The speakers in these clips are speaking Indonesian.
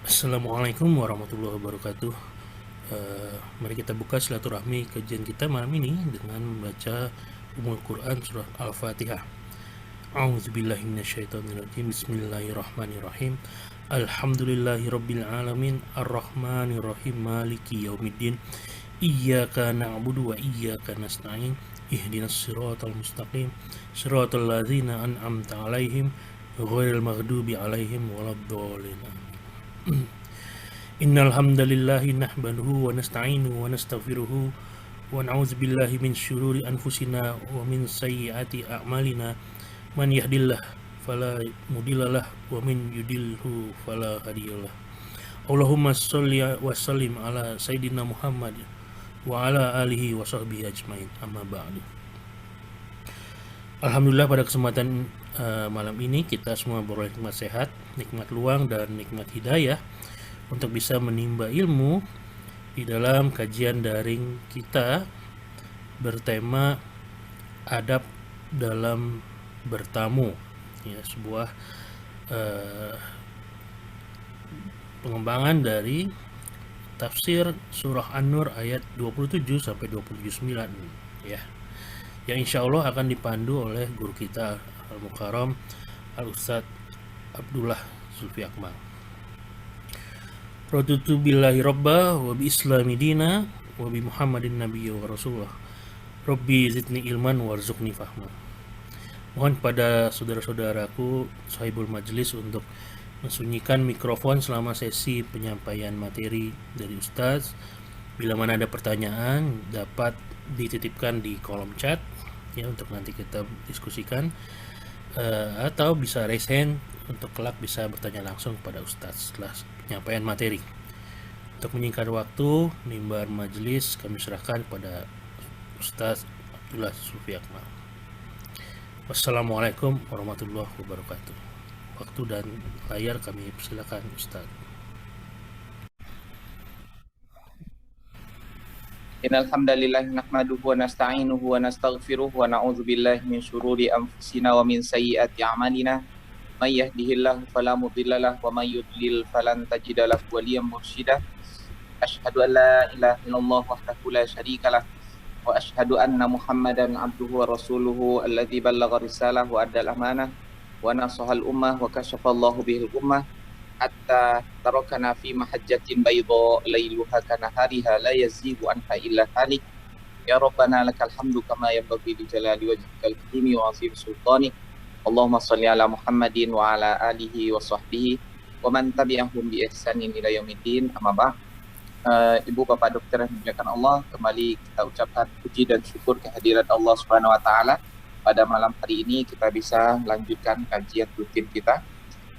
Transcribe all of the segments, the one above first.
Assalamualaikum warahmatullahi wabarakatuh. Mari kita buka silaturahmi kajian kita malam ini dengan membaca Ummul Quran surah Al-Fatihah. A'udzubillahi minasyaitonirrajim. Bismillahirrahmanirrahim. Alhamdulillahirabbil alamin arrahmanirrahim maliki yaumiddin. Iyyaka na'budu wa iyyaka nasta'in. Ihdinas siratal mustaqim. Siratal ladzina an'amta 'alaihim ghairil maghdubi 'alaihim waladdallin. Innal hamdalillahi nahmaduhu wa nasta'inuhu wa nastaghfiruhu wa na'udzu billahi min syururi anfusina wa min sayyiati a'malina. Man yahdihillahu fala mudhillalah wa min yudlilhu fala hadiyalah. Allahumma shalli wa sallim ala sayyidina Muhammad wa ala alihi wa sahbihi ajmain. Amma ba'du. Alhamdulillah pada kesempatan malam ini kita semua beroleh nikmat sehat, nikmat luang dan nikmat hidayah untuk bisa menimba ilmu di dalam kajian daring kita bertema adab dalam bertamu, ya, sebuah pengembangan dari tafsir surah An-Nur ayat 27 sampai 29, ya, yang insya Allah akan dipandu oleh guru kita Al-Mukarram Al-Ustadz Abdullah Zulfi Akmal. Raditu billahi robba wa bi islami dina wa bi muhammadin nabiyya wa rasulullah. Rabbi zidni ilman warzuqni fahma. Mohon pada saudara-saudaraku sahibul majlis untuk mensunyikan mikrofon selama sesi penyampaian materi dari Ustaz. Bila mana ada pertanyaan dapat dititipkan di kolom chat, ya, untuk nanti kita diskusikan, atau bisa raise hand untuk kelak bisa bertanya langsung kepada Ustadz setelah penyampaian materi. Untuk menyingkat waktu, mimbar majelis kami serahkan kepada Ustadz Abdullah Zulfi Akmal. Wassalamualaikum warahmatullahi wabarakatuh. Waktu dan layar kami persilakan Ustadz. Innal hamdalillah nahmaduhu wa nasta'inuhu wa nastaghfiruh wa na'udzu billahi min syururi anfusina wa min sayyiati a'malina. May yahdihillahu fala mudhillalah wa may yudlil falan tajida lahu waliyyan mursyida. Asyhadu an la ilaha illallah wahdahu la syarikalah wa asyhadu anna Muhammadan abduhu wa rasuluhu alladzi ballagha risalah wa addal amanah wa nasahal ummah wa kasyafallahu bihil ummah hatta tarakana fi mahajjatin bayda lailuha kanahariha la yazighu anha illa halik. Ya Rabbana lakal hamdu kama yanbaghi li jalali wajhikal karimi wa azim sultanik. Allahumma shalli ala Muhammadin wa ala alihi wa sahbihi wa man tabi'ahum bi ihsanin ila yaumiddin. Amma ba'd. Ibu bapak dokter yang dimuliakan Allah, kembali kita ucapkan puji dan syukur kehadirat Allah Subhanahu wa taala. Pada malam hari ini kita bisa melanjutkan kajian rutin kita.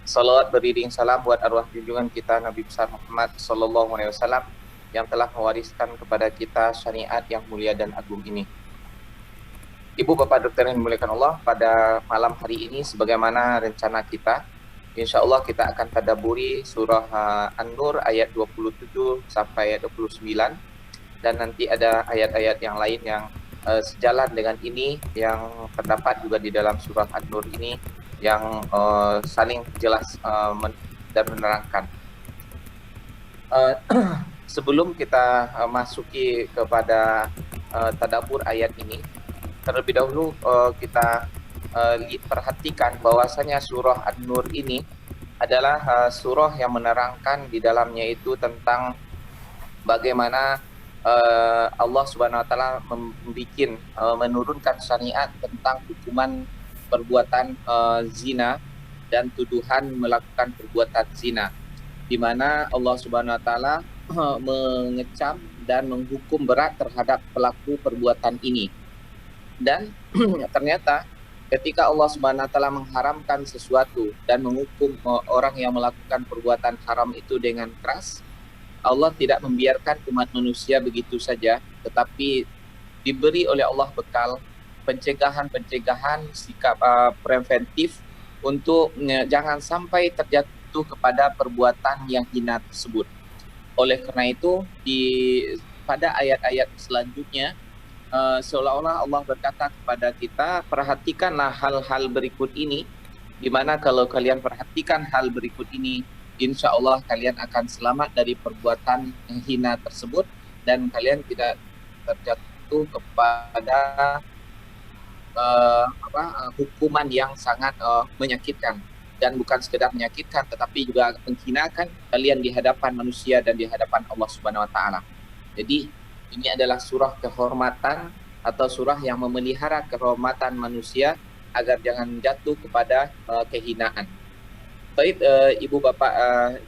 Salawat beriring salam buat arwah junjungan kita Nabi besar Muhammad sallallahu alaihi wasallam yang telah mewariskan kepada kita syariat yang mulia dan agung ini. Ibu bapak dokter yang dimuliakan Allah, pada malam hari ini sebagaimana rencana kita, insya Allah kita akan tadabburi surah An-Nur ayat 27 sampai ayat 29, dan nanti ada ayat-ayat yang lain yang sejalan dengan ini yang terdapat juga di dalam surah An-Nur ini yang saling jelas dan menerangkan. Sebelum kita masuki kepada tadabbur ayat ini, terlebih dahulu kita perhatikan bahwasanya surah An-Nur ini adalah surah yang menerangkan di dalamnya itu tentang bagaimana Allah Subhanahu wa taala menurunkan syariat tentang hukuman perbuatan zina dan tuduhan melakukan perbuatan zina, di mana Allah Subhanahu wa taala mengecam dan menghukum berat terhadap pelaku perbuatan ini. Dan ternyata ketika Allah Subhanahu wa taala mengharamkan sesuatu dan menghukum orang yang melakukan perbuatan haram itu dengan keras, Allah tidak membiarkan umat manusia begitu saja, tetapi diberi oleh Allah bekal pencegahan sikap preventif untuk jangan sampai terjatuh kepada perbuatan yang hina tersebut. Oleh karena itu pada ayat-ayat selanjutnya seolah-olah Allah berkata kepada kita, perhatikanlah hal-hal berikut ini di mana kalau kalian perhatikan hal berikut ini, insya Allah kalian akan selamat dari perbuatan yang hina tersebut dan kalian tidak terjatuh kepada hukuman yang sangat menyakitkan, dan bukan sekedar menyakitkan tetapi juga menghinakan kalian di hadapan manusia dan di hadapan Allah Subhanahu wa taala. Jadi ini adalah surah kehormatan atau surah yang memelihara kehormatan manusia agar jangan jatuh kepada kehinaan. Baik, Ibu Bapak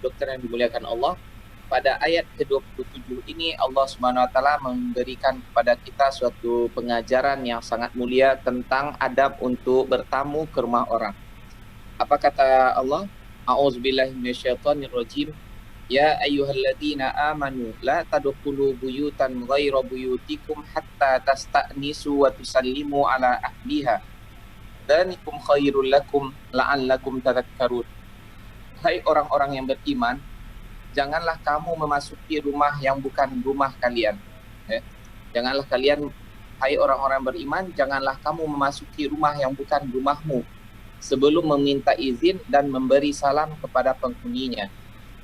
dokter yang dimuliakan Allah, pada ayat ke-27 ini Allah Subhanahu wa taala memberikan kepada kita suatu pengajaran yang sangat mulia tentang adab untuk bertamu ke rumah orang. Apa kata Allah? A'udzubillahi minasyaitonirrajim. Ya ayyuhalladzina amanu la tadkhulu buyutan ghaira buyutikum hatta tasta'nisu wa tusallimu ala ahliha. Dzalikum khairul lakum la'allakum tadhakkarun. Hai orang-orang yang beriman, janganlah kamu memasuki rumah yang bukan rumah kalian. Janganlah kalian, hai orang-orang beriman, janganlah kamu memasuki rumah yang bukan rumahmu sebelum meminta izin dan memberi salam kepada penghuninya.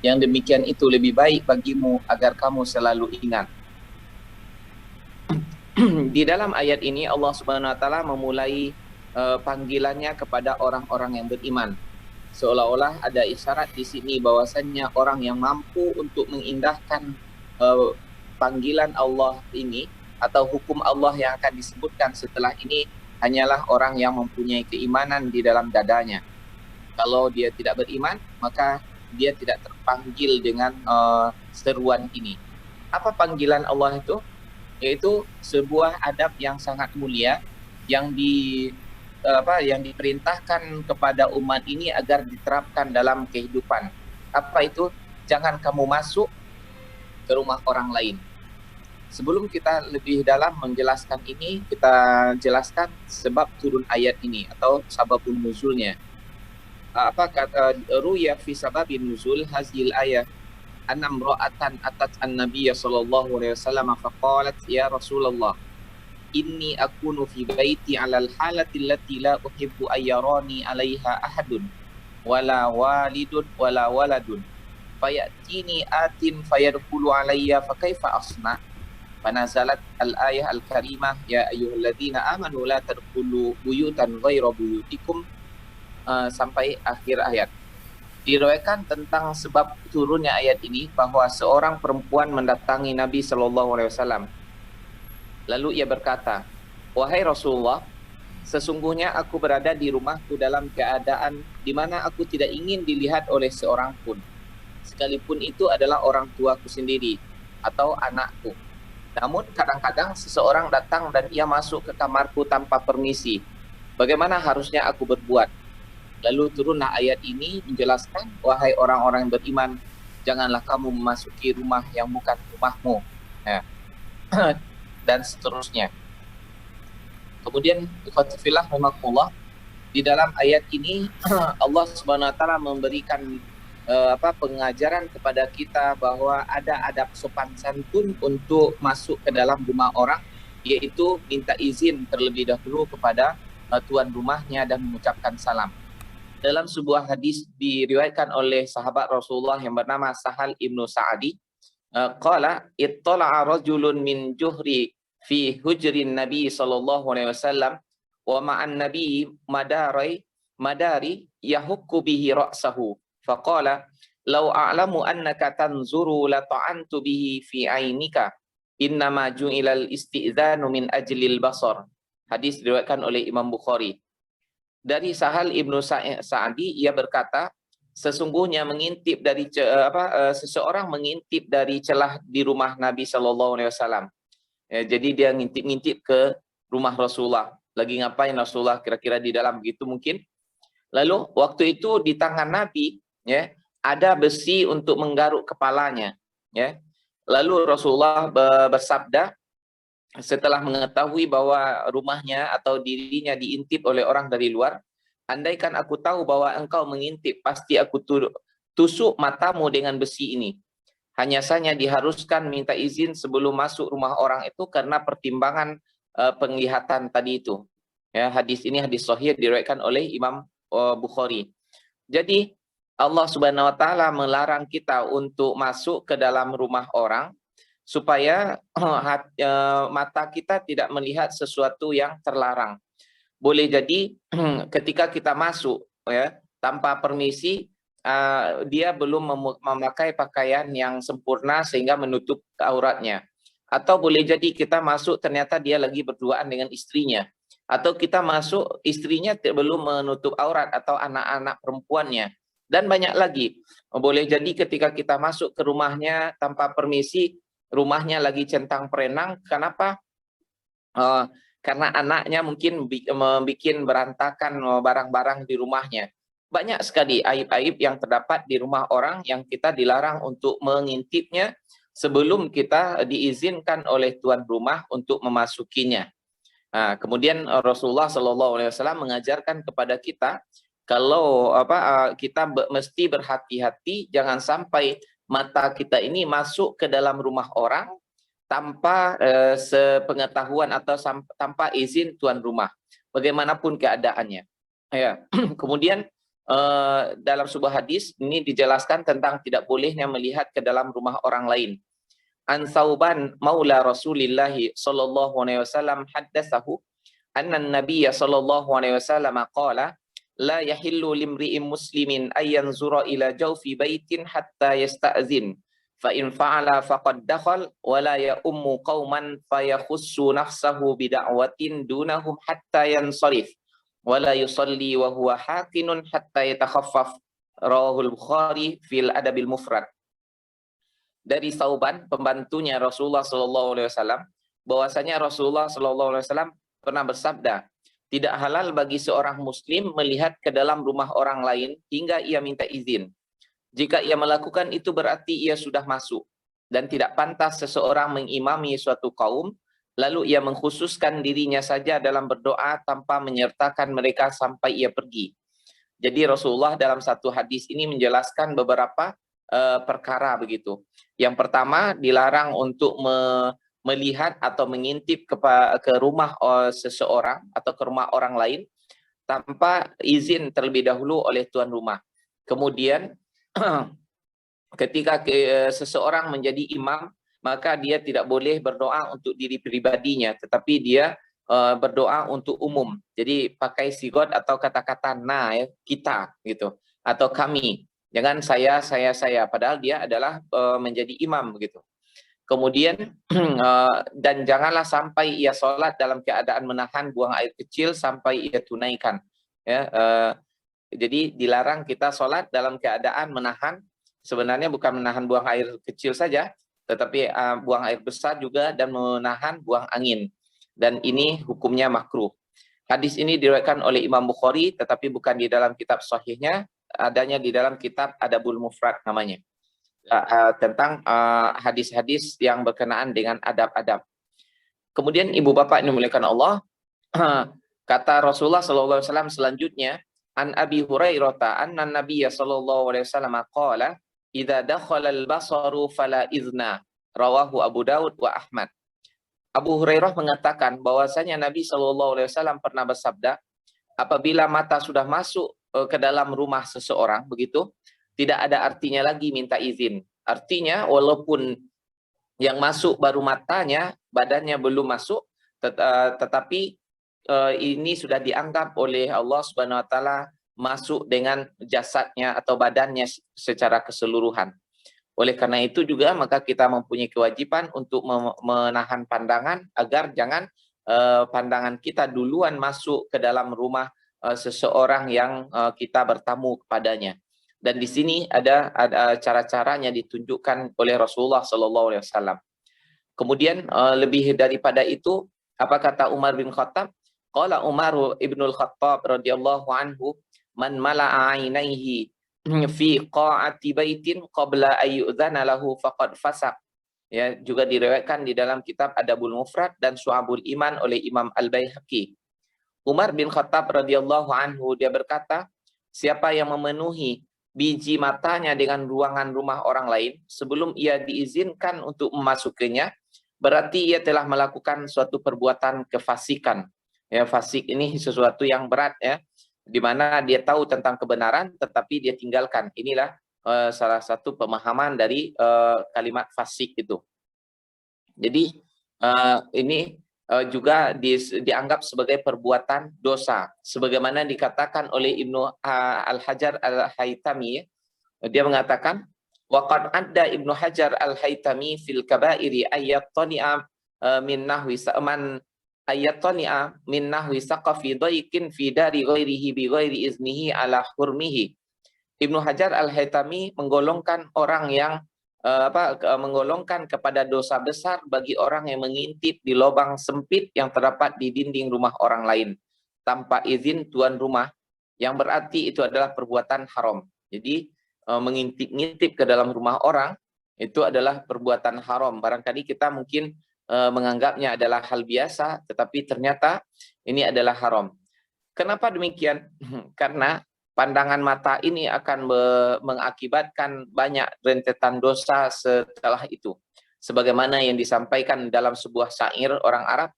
Yang demikian itu lebih baik bagimu agar kamu selalu ingat. Di dalam ayat ini Allah Subhanahu wa taala memulai panggilannya kepada orang-orang yang beriman. Seolah-olah ada isyarat di sini bahwasannya orang yang mampu untuk mengindahkan panggilan Allah ini atau hukum Allah yang akan disebutkan setelah ini hanyalah orang yang mempunyai keimanan di dalam dadanya. Kalau dia tidak beriman, maka dia tidak terpanggil dengan seruan ini. Apa panggilan Allah itu? Yaitu sebuah adab yang sangat mulia yang yang diperintahkan kepada umat ini agar diterapkan dalam kehidupan. Apa itu? Jangan kamu masuk ke rumah orang lain. Sebelum kita lebih dalam menjelaskan ini, kita jelaskan sebab turun ayat ini atau sababun nuzulnya. Apa kata ruya fi sababin nuzul hazil ayat anam ra'atan atat an-nabiy sallallahu alaihi wasallam faqalat ya Rasulullah inni akunu fi baiti 'alal halati allati la uhibbu ayyarani 'alaiha ahadun wala walidun wala waladun fayatini atin fayadkhulu 'alayya fa kaifa asna fanazalat al-ayah al-karimah ya ayyuhalladzina amanu la tadkhulu buyutan ghaira buyutikum sampai akhir ayat. Diriwayatkan tentang sebab turunnya ayat ini bahwa seorang perempuan mendatangi Nabi Shallallahu Alaihi Wasallam. Lalu ia berkata, wahai Rasulullah, sesungguhnya aku berada di rumahku dalam keadaan di mana aku tidak ingin dilihat oleh seorang pun, sekalipun itu adalah orang tuaku sendiri atau anakku. Namun kadang-kadang seseorang datang dan ia masuk ke kamarku tanpa permisi. Bagaimana harusnya aku berbuat? Lalu turunlah ayat ini menjelaskan, wahai orang-orang yang beriman, janganlah kamu memasuki rumah yang bukan rumahmu. Ya. Dan seterusnya. Kemudian, ikhwatifillah rahimakumullah, di dalam ayat ini Allah Subhanahu wa taala memberikan pengajaran kepada kita bahwa ada adab sopan santun untuk masuk ke dalam rumah orang, yaitu minta izin terlebih dahulu kepada tuan rumahnya dan mengucapkan salam. Dalam sebuah hadis diriwayatkan oleh sahabat Rasulullah yang bernama Sahal ibnu Sa'adi, qala ittala'a rajulun min juhri fi hujrin Nabi sallallahu alaihi wasallam wa ma'an Nabi madari yahukku bihi ra'sahu faqala law a'lamu annaka tanzuru la ta'antu bihi fi ainika innama ju'ilal isti'dzanu min ajlil basar. Hadis diriwayatkan oleh Imam Bukhari. Dari Sahal ibnu Sa'adi, ia berkata, sesungguhnya mengintip dari seseorang mengintip dari celah di rumah Nabi Shallallahu Alaihi Wasallam. Jadi dia ngintip-ngintip ke rumah Rasulullah. Lagi ngapain Rasulullah kira-kira di dalam begitu mungkin. Lalu waktu itu di tangan Nabi, ya, ada besi untuk menggaruk kepalanya. Ya. Lalu Rasulullah bersabda, setelah mengetahui bahwa rumahnya atau dirinya diintip oleh orang dari luar, andaikan aku tahu bahwa engkau mengintip, pasti aku tusuk matamu dengan besi ini. Hanya saja diharuskan minta izin sebelum masuk rumah orang itu karena pertimbangan penglihatan tadi itu. Ya, hadis ini hadis sahih diriwayatkan oleh Imam Bukhari. Jadi Allah Subhanahu wa taala melarang kita untuk masuk ke dalam rumah orang supaya mata kita tidak melihat sesuatu yang terlarang. Boleh jadi ketika kita masuk ya tanpa permisi, dia belum memakai pakaian yang sempurna sehingga menutup auratnya. Atau boleh jadi kita masuk ternyata dia lagi berduaan dengan istrinya. Atau kita masuk istrinya belum menutup aurat atau anak-anak perempuannya. Dan banyak lagi. Boleh jadi ketika kita masuk ke rumahnya tanpa permisi, rumahnya lagi centang perenang. Kenapa? Karena anaknya mungkin membuat berantakan barang-barang di rumahnya. Banyak sekali aib-aib yang terdapat di rumah orang yang kita dilarang untuk mengintipnya sebelum kita diizinkan oleh tuan rumah untuk memasukinya. Kemudian Rasulullah SAW mengajarkan kepada kita kalau kita mesti berhati-hati jangan sampai mata kita ini masuk ke dalam rumah orang tanpa sepengetahuan atau tanpa izin tuan rumah, bagaimanapun keadaannya. Ya. Kemudian dalam sebuah hadis ini dijelaskan tentang tidak bolehnya melihat ke dalam rumah orang lain. An Thauban maula Rasulillah sallallahu alaihi wasallam haddatsahu anna an-nabiy sallallahu alaihi wasallam qala la yahillu limri'in muslimin ay yanzura ila jawfi baitin hatta yasta'zin fa in fa'ala faqad dakhal wa la ya'ummu qauman fayakhussu nafsahu bida'watin dunahum hatta yansarif wa la yusalli wa huwa hakinun hatta yatakhaffaf. Rawahul Bukhari fil Adabil Mufrad. Dari Sauban, pembantunya Rasulullah SAW, bahwasanya Rasulullah SAW pernah bersabda, tidak halal bagi seorang muslim melihat ke dalam rumah orang lain hingga ia minta izin. Jika ia melakukan itu berarti ia sudah masuk. Dan tidak pantas seseorang mengimami suatu kaum, lalu ia mengkhususkan dirinya saja dalam berdoa tanpa menyertakan mereka sampai ia pergi. Jadi Rasulullah dalam satu hadis ini menjelaskan beberapa perkara begitu. Yang pertama, dilarang untuk melihat atau mengintip ke rumah seseorang atau ke rumah orang lain tanpa izin terlebih dahulu oleh tuan rumah. Kemudian ketika seseorang menjadi imam, maka dia tidak boleh berdoa untuk diri pribadinya, tetapi dia berdoa untuk umum. Jadi pakai sigot atau kata-kata ya, kita gitu, atau kami. Jangan saya, padahal dia adalah menjadi imam begitu. Kemudian dan janganlah sampai ia sholat dalam keadaan menahan buang air kecil sampai ia tunaikan. Ya, jadi dilarang kita sholat dalam keadaan menahan. Sebenarnya bukan menahan buang air kecil saja, tetapi buang air besar juga dan menahan buang angin. Dan ini hukumnya makruh. Hadis ini diriwayatkan oleh Imam Bukhari, tetapi bukan di dalam kitab sahihnya, adanya di dalam kitab Adabul Mufrad namanya. Tentang hadis-hadis yang berkenaan dengan adab-adab. Kemudian ibu bapak ini dimuliakan Allah, kata Rasulullah SAW selanjutnya, an Abi Hurairah anna Nabiyya sallallahu alaihi wasallam qala idza dakhala al-basaru fala izna. Rawahu Abu Daud wa Ahmad. Abu Hurairah mengatakan bahwasanya Nabi sallallahu alaihi wasallam pernah bersabda, apabila mata sudah masuk ke dalam rumah seseorang begitu, tidak ada artinya lagi minta izin. Artinya walaupun yang masuk baru matanya, badannya belum masuk, tetapi ini sudah dianggap oleh Allah Subhanahu wa taala masuk dengan jasadnya atau badannya secara keseluruhan. Oleh karena itu juga maka kita mempunyai kewajiban untuk menahan pandangan agar jangan pandangan kita duluan masuk ke dalam rumah seseorang yang kita bertamu kepadanya. Dan di sini ada cara-caranya ditunjukkan oleh Rasulullah SAW. Kemudian lebih daripada itu, apa kata Umar bin Khattab? Qala Umar ibnul Khattab radhiyallahu anhu, man mala'a ainaihi fi qa'ati baitin qabla ayyudzana lahu faqad fasaq. Ya, juga diriwayatkan di dalam kitab Adabul Mufrad dan Syu'abul Iman oleh Imam Al-Baihaqi. Umar bin Khattab radhiyallahu anhu dia berkata, siapa yang memenuhi biji matanya dengan ruangan rumah orang lain sebelum ia diizinkan untuk memasukinya, berarti ia telah melakukan suatu perbuatan kefasikan. Ya, fasik ini sesuatu yang berat ya. di mana dia tahu tentang kebenaran tetapi dia tinggalkan. Inilah salah satu pemahaman dari kalimat fasik itu. Jadi ini juga dianggap sebagai perbuatan dosa, sebagaimana dikatakan oleh Ibnu Al-Hajar Al-Haytami. Dia mengatakan, waqad adda Ibnu Hajar Al-Haytami fil kabairi ayattani'a min nahwi sa'man ayattani'a min nahwi saqafi daikin fi dari ghairihi bi ghairi iznihi ala hurmihi. Ibnu Hajar Al-Haytami menggolongkan orang yang menggolongkan kepada dosa besar bagi orang yang mengintip di lubang sempit yang terdapat di dinding rumah orang lain tanpa izin tuan rumah, yang berarti itu adalah perbuatan haram. Jadi mengintip-ngintip ke dalam rumah orang itu adalah perbuatan haram. Barangkali kita mungkin menganggapnya adalah hal biasa, tetapi ternyata ini adalah haram. Kenapa demikian? Karena pandangan mata ini akan mengakibatkan banyak rentetan dosa setelah itu. Sebagaimana yang disampaikan dalam sebuah syair orang Arab,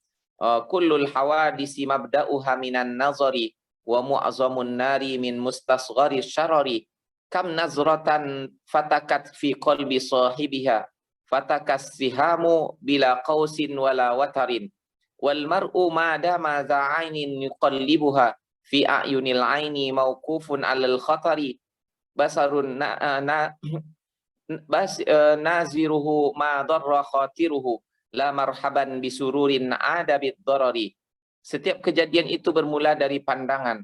kullul hawadisi mabda'uha minan nazari wa mu'azamun nari min mustasghari syarari kam nazratan fatakat fi qalbi sahibiha fatakas sihamu bila qausin wala watarin wal mar'u ma dama za'ainin yuqallibuha fi a'yunil aini mauqufun 'alal khatari basarun naziruhu ma darra khatiruhu la marhaban bisururin ada bid darari. Setiap kejadian itu bermula dari pandangan.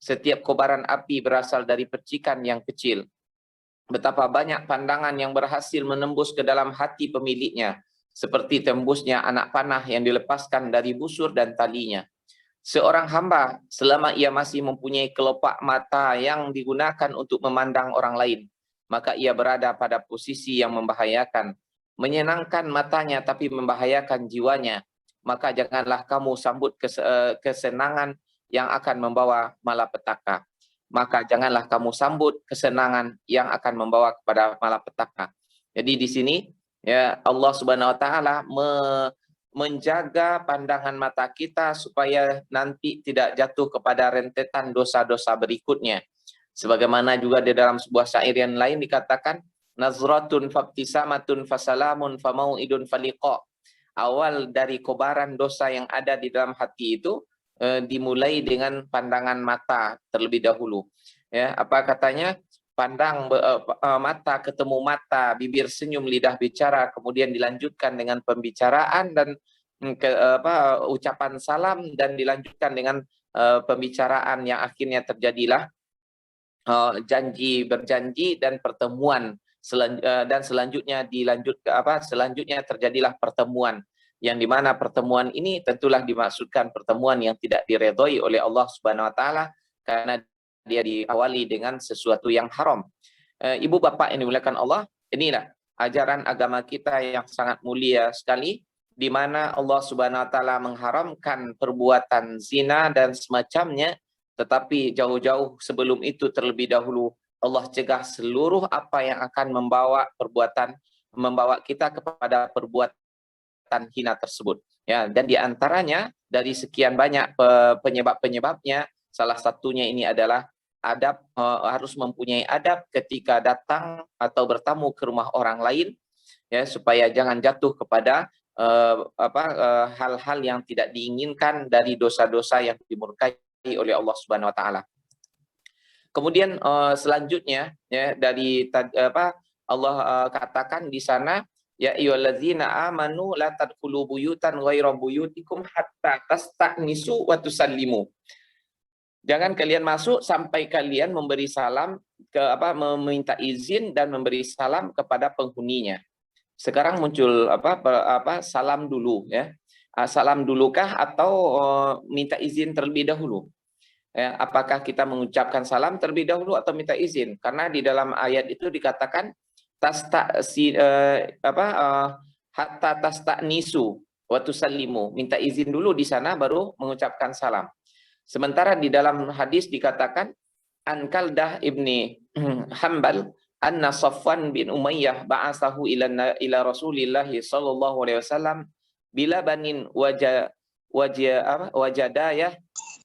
Setiap kobaran api berasal dari percikan yang kecil. Betapa banyak pandangan yang berhasil menembus ke dalam hati pemiliknya, seperti tembusnya anak panah yang dilepaskan dari busur dan talinya. Seorang hamba, selama ia masih mempunyai kelopak mata yang digunakan untuk memandang orang lain, maka ia berada pada posisi yang membahayakan. Menyenangkan matanya tapi membahayakan jiwanya, maka janganlah kamu sambut kesenangan yang akan membawa malapetaka. Maka janganlah kamu sambut kesenangan yang akan membawa kepada malapetaka. Jadi di sini ya Allah Subhanahu wa taala menjaga pandangan mata kita supaya nanti tidak jatuh kepada rentetan dosa-dosa berikutnya. Sebagaimana juga di dalam sebuah syair yang lain dikatakan, nazratun fabtisamatun fasalamun famau'idun faliqa. Awal dari kobaran dosa yang ada di dalam hati itu dimulai dengan pandangan mata terlebih dahulu. Ya, apa katanya? Pandang mata ketemu mata, bibir senyum, lidah bicara, kemudian dilanjutkan dengan pembicaraan dan ucapan salam, dan dilanjutkan dengan pembicaraan yang akhirnya terjadilah berjanji dan pertemuan, dan selanjutnya selanjutnya terjadilah pertemuan, yang dimana pertemuan ini tentulah dimaksudkan pertemuan yang tidak diredhoi oleh Allah Subhanahu wa taala karena dia diawali dengan sesuatu yang haram. Ibu bapak yang dimuliakan Allah, inilah ajaran agama kita yang sangat mulia sekali, di mana Allah Subhanahu wa taala mengharamkan perbuatan zina dan semacamnya, tetapi jauh-jauh sebelum itu terlebih dahulu Allah cegah seluruh apa yang akan membawa kita kepada perbuatan hina tersebut. Ya, dan diantaranya dari sekian banyak penyebab-penyebabnya, salah satunya ini adalah adab, harus mempunyai adab ketika datang atau bertamu ke rumah orang lain, ya, supaya jangan jatuh kepada hal-hal yang tidak diinginkan dari dosa-dosa yang dimurkai oleh Allah Subhanahu wa taala. Kemudian selanjutnya ya dari Allah katakan di sana, ya ayyuhallazina amanu la tadkhulu buyutan ghaira buyutikum hatta tasta'nisu wa tusallimu. Jangan kalian masuk sampai kalian memberi salam meminta izin dan memberi salam kepada penghuninya. Sekarang muncul salam dulu ya. Salam dulukah atau minta izin terlebih dahulu? Ya, apakah kita mengucapkan salam terlebih dahulu atau minta izin? Karena di dalam ayat itu dikatakan hatta tasta'nisu wa tusallimu, minta izin dulu di sana baru mengucapkan salam. Sementara di dalam hadis dikatakan an Kaldah ibni Hambal anna Safwan bin Umayyah ba'asahu ila Rasulillah sallallahu alaihi wasallam bila banin wajadayah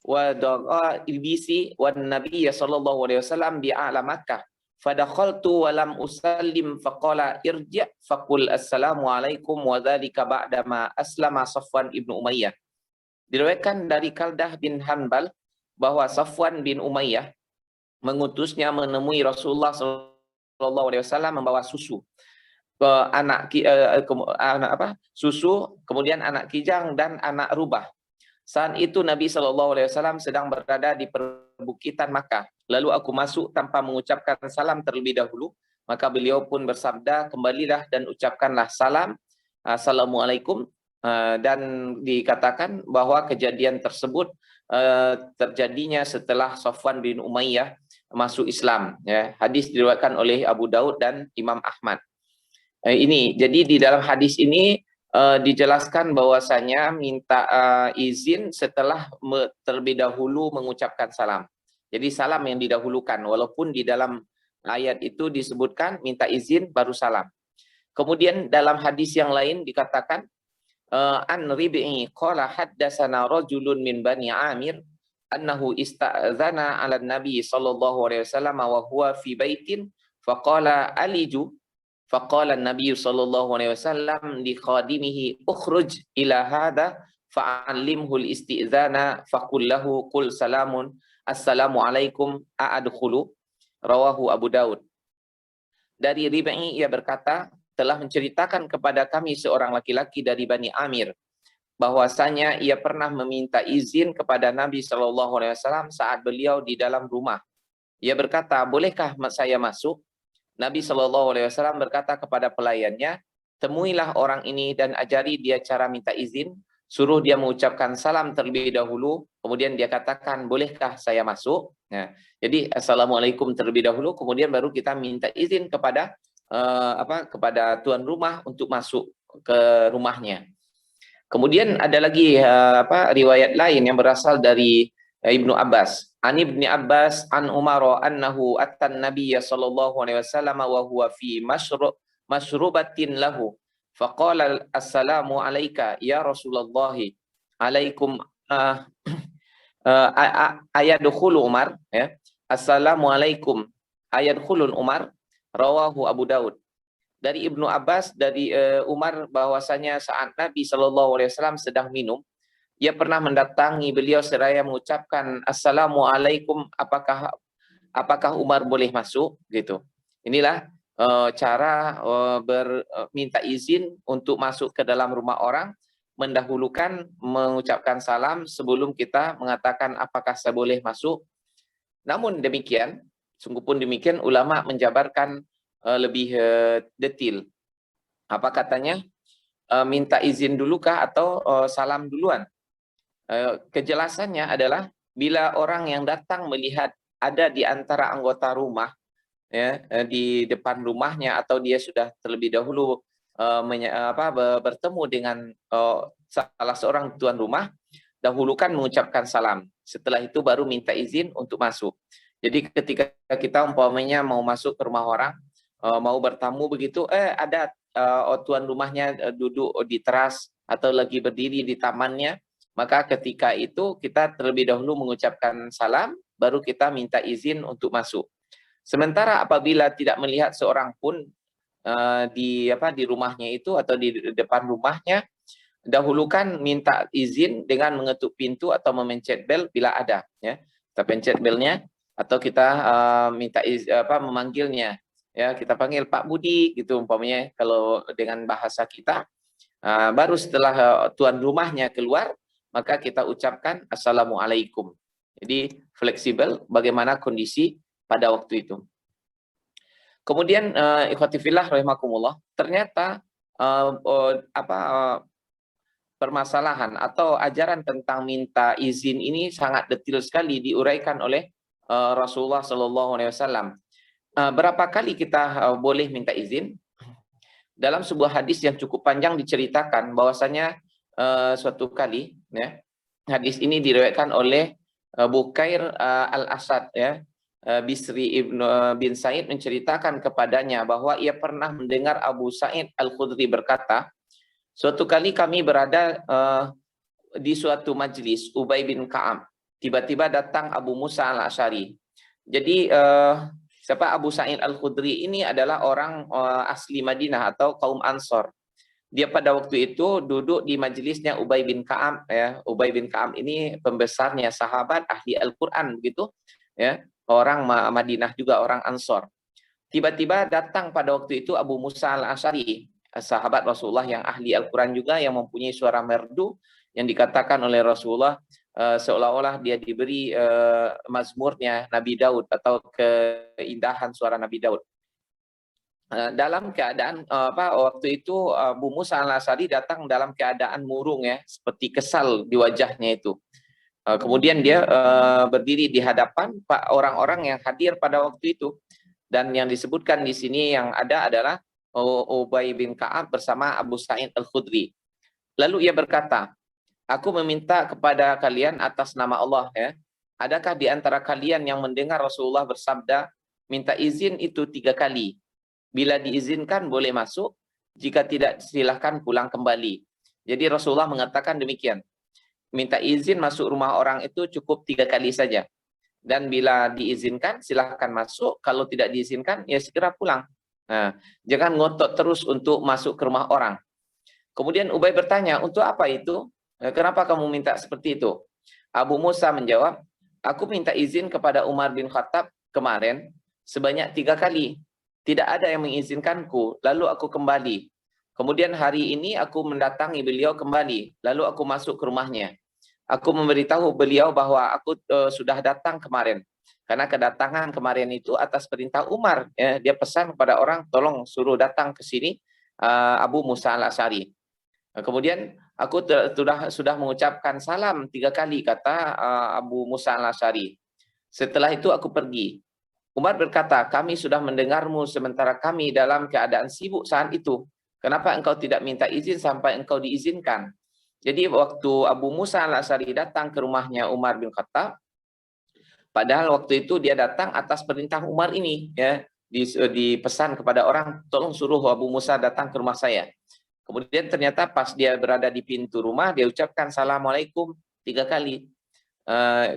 wa da'a ilbisi wan nabiy sallallahu alaihi wasallam bi a'la Makkah. Fadakhaltu wa lam usallim faqala irji' faqul assalamu alaikum wa dzalika ba'da ma aslama Safwan ibnu Umayyah. Diriwayatkan dari Kaldah bin Hanbal bahwa Safwan bin Umayyah mengutusnya menemui Rasulullah sallallahu alaihi wasallam membawa susu. Susu, kemudian anak kijang dan anak rubah. Saat itu Nabi Shallallahu Alaihi Wasallam sedang berada di perbukitan Makkah. Lalu aku masuk tanpa mengucapkan salam terlebih dahulu. Maka beliau pun bersabda, kembalilah dan ucapkanlah salam, assalamualaikum. Dan dikatakan bahwa kejadian tersebut terjadinya setelah Safwan bin Umayyah masuk Islam. Ya. Hadis diriwayatkan oleh Abu Daud dan Imam Ahmad. Jadi di dalam hadis ini dijelaskan bahwasanya minta izin setelah terlebih dahulu mengucapkan salam. Jadi salam yang didahulukan, walaupun di dalam ayat itu disebutkan minta izin baru salam. Kemudian dalam hadis yang lain dikatakan an Rib'i qala haddatsana rajulun min Bani Amir annahu ista'dzana 'ala Nabi sallallahu alaihi wasallam wa huwa fi baitin faqala aliju. Faqala an-nabiy sallallahu alaihi wasallam li khadimihi ukhruj ila hadha fa'allimhu al-isti'dzana faqul lahu qul salamun assalamu alaikum a'adkhulu. Rawahu Abu Daud. Dari Rib'i ia berkata, telah menceritakan kepada kami seorang laki-laki dari Bani Amir bahwasanya ia pernah meminta izin kepada Nabi sallallahu alaihi wasallam saat beliau di dalam rumah. Ia berkata, bolehkah saya masuk? Nabi Shallallahu Alaihi Wasallam berkata kepada pelayannya, temuilah orang ini dan ajari dia cara minta izin, suruh dia mengucapkan salam terlebih dahulu, kemudian dia katakan, bolehkah saya masuk? Nah, jadi assalamualaikum terlebih dahulu, kemudian baru kita minta izin kepada kepada tuan rumah untuk masuk ke rumahnya. Kemudian ada lagi riwayat lain yang berasal dari Ibnu Abbas. An Ibni Abbas an Umar annahu atan Nabiyya sallallahu alaihi wasallam wa huwa fi mashrubatin lahu. Faqala assalamu alayka ya Rasulullah. Alaikum ayadkhulu Umar, ya. Assalamu alaikum ayadkhulun Umar. Rawahu Abu Daud. Dari Ibnu Abbas, dari Umar, bahwasanya saat Nabi sallallahu alaihi wasallam sedang minum, ia pernah mendatangi beliau seraya mengucapkan assalamualaikum, apakah Umar boleh masuk, gitu. Inilah cara minta izin untuk masuk ke dalam rumah orang, mendahulukan mengucapkan salam sebelum kita mengatakan apakah saya boleh masuk. Namun demikian, sungguh pun demikian, ulama menjabarkan lebih detail. Apa katanya? Minta izin dulukah atau salam duluan? Kejelasannya adalah bila orang yang datang melihat ada di antara anggota rumah, ya, di depan rumahnya, atau dia sudah terlebih dahulu bertemu dengan salah seorang tuan rumah, dahulukan mengucapkan salam. Setelah itu baru minta izin untuk masuk. Jadi ketika kita umpamanya mau masuk ke rumah orang, mau bertamu begitu, ada tuan rumahnya duduk di teras atau lagi berdiri di tamannya, maka ketika itu kita terlebih dahulu mengucapkan salam, baru kita minta izin untuk masuk. Sementara apabila tidak melihat seorang pun di rumahnya itu atau di depan rumahnya, dahulukan minta izin dengan mengetuk pintu atau memencet bel bila ada, ya. Kita pencet belnya atau kita minta memanggilnya, ya, kita panggil Pak Budi gitu umpamanya kalau dengan bahasa kita. Baru setelah tuan rumahnya keluar, maka kita ucapkan assalamualaikum. Jadi fleksibel bagaimana kondisi pada waktu itu. Kemudian ikhwati fillah rahimakumullah, ternyata permasalahan atau ajaran tentang minta izin ini sangat detail sekali diuraikan oleh Rasulullah Shallallahu Alaihi Wasallam. Berapa kali kita boleh minta izin? Dalam sebuah hadis yang cukup panjang diceritakan bahwasanya suatu kali, ya, hadis ini diriwayatkan oleh Bukair al-Asad, ya. Bisri bin Said menceritakan kepadanya bahwa ia pernah mendengar Abu Sa'id Al-Khudri berkata, suatu kali kami berada di suatu majlis Ubay bin Ka'ab. tiba-tiba datang Abu Musa al-Asy'ari. Jadi siapa Abu Sa'id al-Khudri ini adalah orang asli Madinah atau kaum Ansor. Dia pada waktu itu duduk di majelisnya Ubay bin Ka'ab ya. Ubay bin Ka'ab ini pembesarnya sahabat ahli Al-Qur'an begitu ya. Orang Madinah juga orang Ansor. Tiba-tiba datang pada waktu itu Abu Musa al-Asy'ari, sahabat Rasulullah yang ahli Al-Qur'an juga, yang mempunyai suara merdu yang dikatakan oleh Rasulullah seolah-olah dia diberi mazmurnya Nabi Daud atau keindahan suara Nabi Daud. Dalam keadaan waktu itu Abu Musa al-Asy'ari datang dalam keadaan murung ya, seperti kesal di wajahnya itu. Kemudian dia berdiri di hadapan orang-orang yang hadir pada waktu itu. Dan yang disebutkan di sini yang ada adalah Ubay bin Ka'ab bersama Abu Sa'id al-Khudri. Lalu ia berkata, aku meminta kepada kalian atas nama Allah ya. Adakah di antara kalian yang mendengar Rasulullah bersabda, minta izin itu 3 kali. Bila diizinkan boleh masuk, jika tidak silahkan pulang kembali. Jadi Rasulullah mengatakan demikian. Minta izin masuk rumah orang itu cukup 3 kali saja. Dan bila diizinkan silahkan masuk, kalau tidak diizinkan ya segera pulang. Nah, jangan ngotot terus untuk masuk ke rumah orang. Kemudian Ubay bertanya, untuk apa itu? Kenapa kamu minta seperti itu? Abu Musa menjawab, aku minta izin kepada Umar bin Khattab kemarin sebanyak 3 kali. Tidak ada yang mengizinkanku, lalu aku kembali. Kemudian hari ini aku mendatangi beliau kembali, lalu aku masuk ke rumahnya. Aku memberitahu beliau bahwa aku sudah datang kemarin. Karena kedatangan kemarin itu atas perintah Umar. Ya, dia pesan kepada orang, tolong suruh datang ke sini Abu Musa al-Asy'ari. Kemudian aku sudah mengucapkan salam 3 kali, kata Abu Musa al-Asy'ari. Setelah itu aku pergi. Umar berkata, kami sudah mendengarmu sementara kami dalam keadaan sibuk saat itu. Kenapa engkau tidak minta izin sampai engkau diizinkan? Jadi waktu Abu Musa al-Asy'ari datang ke rumahnya Umar bin Khattab, padahal waktu itu dia datang atas perintah Umar ini, ya, dipesan kepada orang, tolong suruh Abu Musa datang ke rumah saya. Kemudian ternyata pas dia berada di pintu rumah, dia ucapkan Assalamualaikum 3 kali.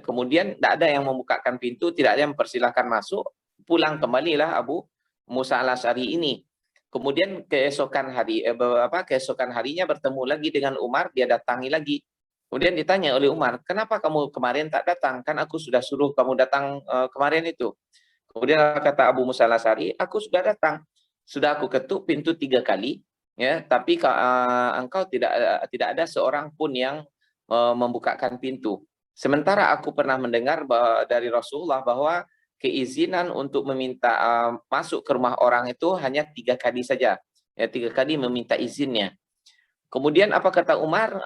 Kemudian tidak ada yang membukakan pintu, tidak ada yang mempersilahkan masuk, pulang kembalilah Abu Musa al-Asy'ari ini. Kemudian keesokan harinya bertemu lagi dengan Umar, dia datangi lagi. Kemudian ditanya oleh Umar, kenapa kamu kemarin tak datang? Kan aku sudah suruh kamu datang kemarin itu. Kemudian kata Abu Musa al-Asy'ari, aku sudah datang, sudah aku ketuk pintu 3 kali, ya, tapi engkau tidak ada seorang pun yang membukakan pintu. Sementara aku pernah mendengar dari Rasulullah bahwa keizinan untuk meminta masuk ke rumah orang itu hanya 3 kali saja. Ya, 3 kali meminta izinnya. Kemudian apa kata Umar?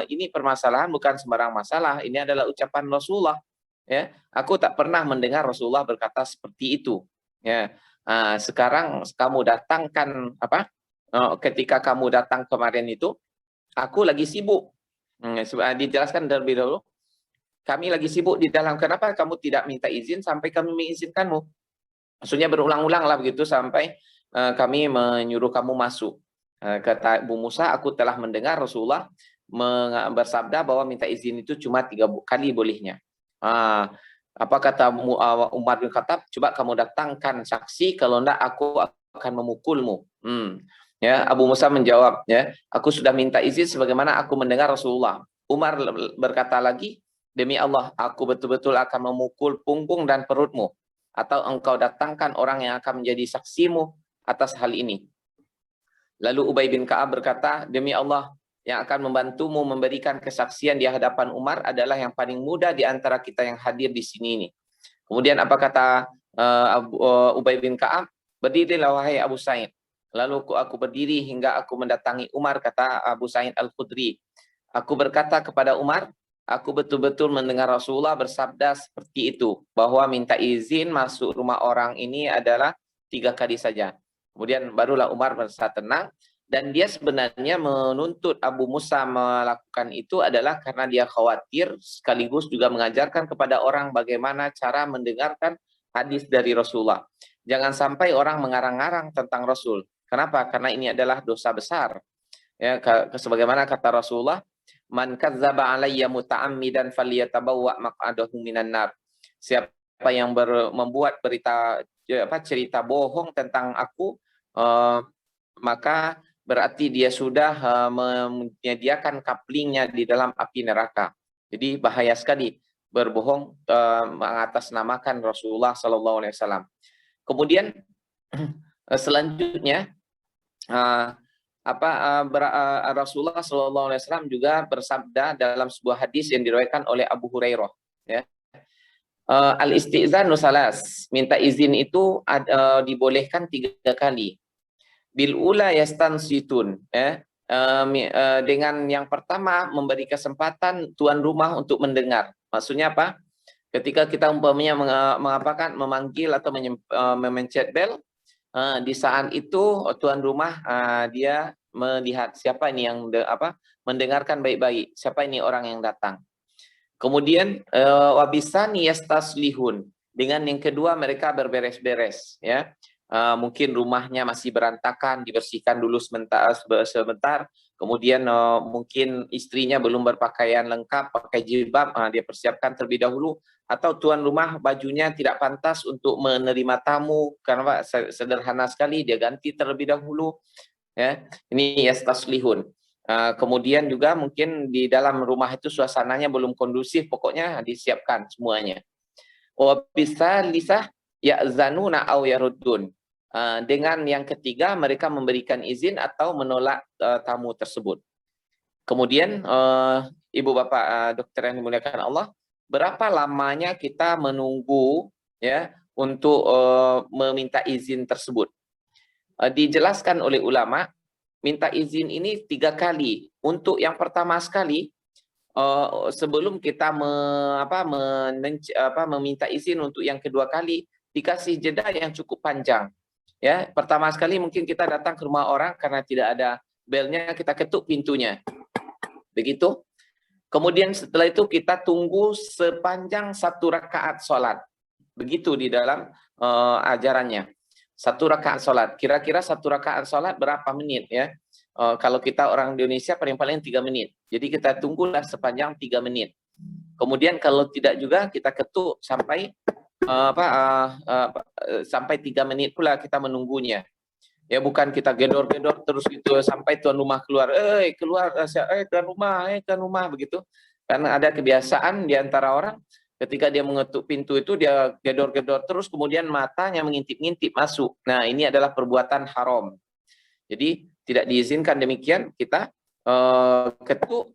Ini permasalahan bukan sembarang masalah. Ini adalah ucapan Rasulullah. Ya, aku tak pernah mendengar Rasulullah berkata seperti itu. Ya, sekarang kamu datangkan apa? Ketika kamu datang kemarin itu, aku lagi sibuk. Dijelaskan terlebih dahulu. Kami lagi sibuk di dalam, kenapa kamu tidak minta izin sampai kami mengizinkanmu? Maksudnya berulang-ulang lah begitu sampai kami menyuruh kamu masuk. Kata Abu Musa, aku telah mendengar Rasulullah bersabda bahwa minta izin itu cuma 3 kali bolehnya. Apa kata Umar bin Khattab? Coba kamu datangkan saksi, kalau enggak aku akan memukulmu. Ya, Abu Musa menjawab, ya, aku sudah minta izin sebagaimana aku mendengar Rasulullah. Umar berkata lagi, demi Allah, aku betul-betul akan memukul punggung dan perutmu. Atau engkau datangkan orang yang akan menjadi saksimu atas hal ini. Lalu Ubay bin Ka'ab berkata, demi Allah, yang akan membantumu memberikan kesaksian di hadapan Umar adalah yang paling muda di antara kita yang hadir di sini ini. Kemudian apa kata Ubay bin Ka'ab? Berdirilah wahai Abu Sa'id. Lalu aku berdiri hingga aku mendatangi Umar, kata Abu Sa'id al-Khudri. Aku berkata kepada Umar, aku betul-betul mendengar Rasulullah bersabda seperti itu, bahwa minta izin masuk rumah orang ini adalah 3 kali saja. Kemudian barulah Umar merasa tenang, dan dia sebenarnya menuntut Abu Musa melakukan itu adalah karena dia khawatir, sekaligus juga mengajarkan kepada orang bagaimana cara mendengarkan hadis dari Rasulullah. Jangan sampai orang mengarang-arang tentang Rasul. Kenapa? Karena ini adalah dosa besar. Ya, sebagaimana kata Rasulullah, Man kadzdzaba alayya muta'ammidan falyatabawwa maq'adahu minan nar. Siapa yang membuat cerita bohong tentang aku, maka berarti dia sudah menyediakan kaplingnya di dalam api neraka. Jadi bahaya sekali berbohong mengatasnamakan Rasulullah Sallallahu Alaihi Wasallam. Kemudian selanjutnya Rasulullah Sallallahu Alaihi Wasallam juga bersabda dalam sebuah hadis yang diriwayatkan oleh Abu Hurairah, ya. Al-istizanu salas, minta izin itu dibolehkan 3 kali. Bil ula yastansitun, ya. Dengan yang pertama memberi kesempatan tuan rumah untuk mendengar. Maksudnya apa? Ketika kita umpamanya memanggil atau memencet bel, di saat itu tuan rumah dia melihat siapa ini yang mendengarkan baik-baik, siapa ini orang yang datang. Kemudian wabisani yastaslihun, dengan yang kedua mereka berberes-beres, ya. Mungkin rumahnya masih berantakan, dibersihkan dulu sebentar. Kemudian mungkin istrinya belum berpakaian lengkap, pakai jilbab, dia persiapkan terlebih dahulu. Atau tuan rumah bajunya tidak pantas untuk menerima tamu karena sederhana sekali, dia ganti terlebih dahulu, ya. Ini yastaslihun. Kemudian juga mungkin di dalam rumah itu suasananya belum kondusif, pokoknya disiapkan semuanya. Wa bisa lisah ya'zanuna aw yaruddun. Dengan yang ketiga mereka memberikan izin atau menolak tamu tersebut. Kemudian ibu bapak dokter yang dimuliakan Allah, berapa lamanya kita menunggu, ya, untuk meminta izin tersebut? Dijelaskan oleh ulama, minta izin ini 3 kali. Untuk yang pertama sekali, sebelum kita meminta izin untuk yang kedua kali, dikasih jeda yang cukup panjang. Ya, pertama sekali mungkin kita datang ke rumah orang karena tidak ada belnya, kita ketuk pintunya. Begitu. Kemudian setelah itu kita tunggu sepanjang 1 rakaat sholat. Begitu di dalam ajarannya. 1 rakaat sholat. Kira-kira 1 rakaat sholat berapa menit, ya? Kalau kita orang Indonesia paling-paling 3 menit. Jadi kita tunggulah sepanjang 3 menit. Kemudian kalau tidak juga kita ketuk sampai sampai 3 menit pula kita menunggunya. Ya, bukan kita gedor-gedor terus gitu sampai tuan rumah keluar. Keluar, tuan rumah begitu. Karena ada kebiasaan di antara orang ketika dia mengetuk pintu itu dia gedor-gedor terus, kemudian matanya mengintip-ngintip masuk. Nah, ini adalah perbuatan haram. Jadi tidak diizinkan demikian. Kita ketuk,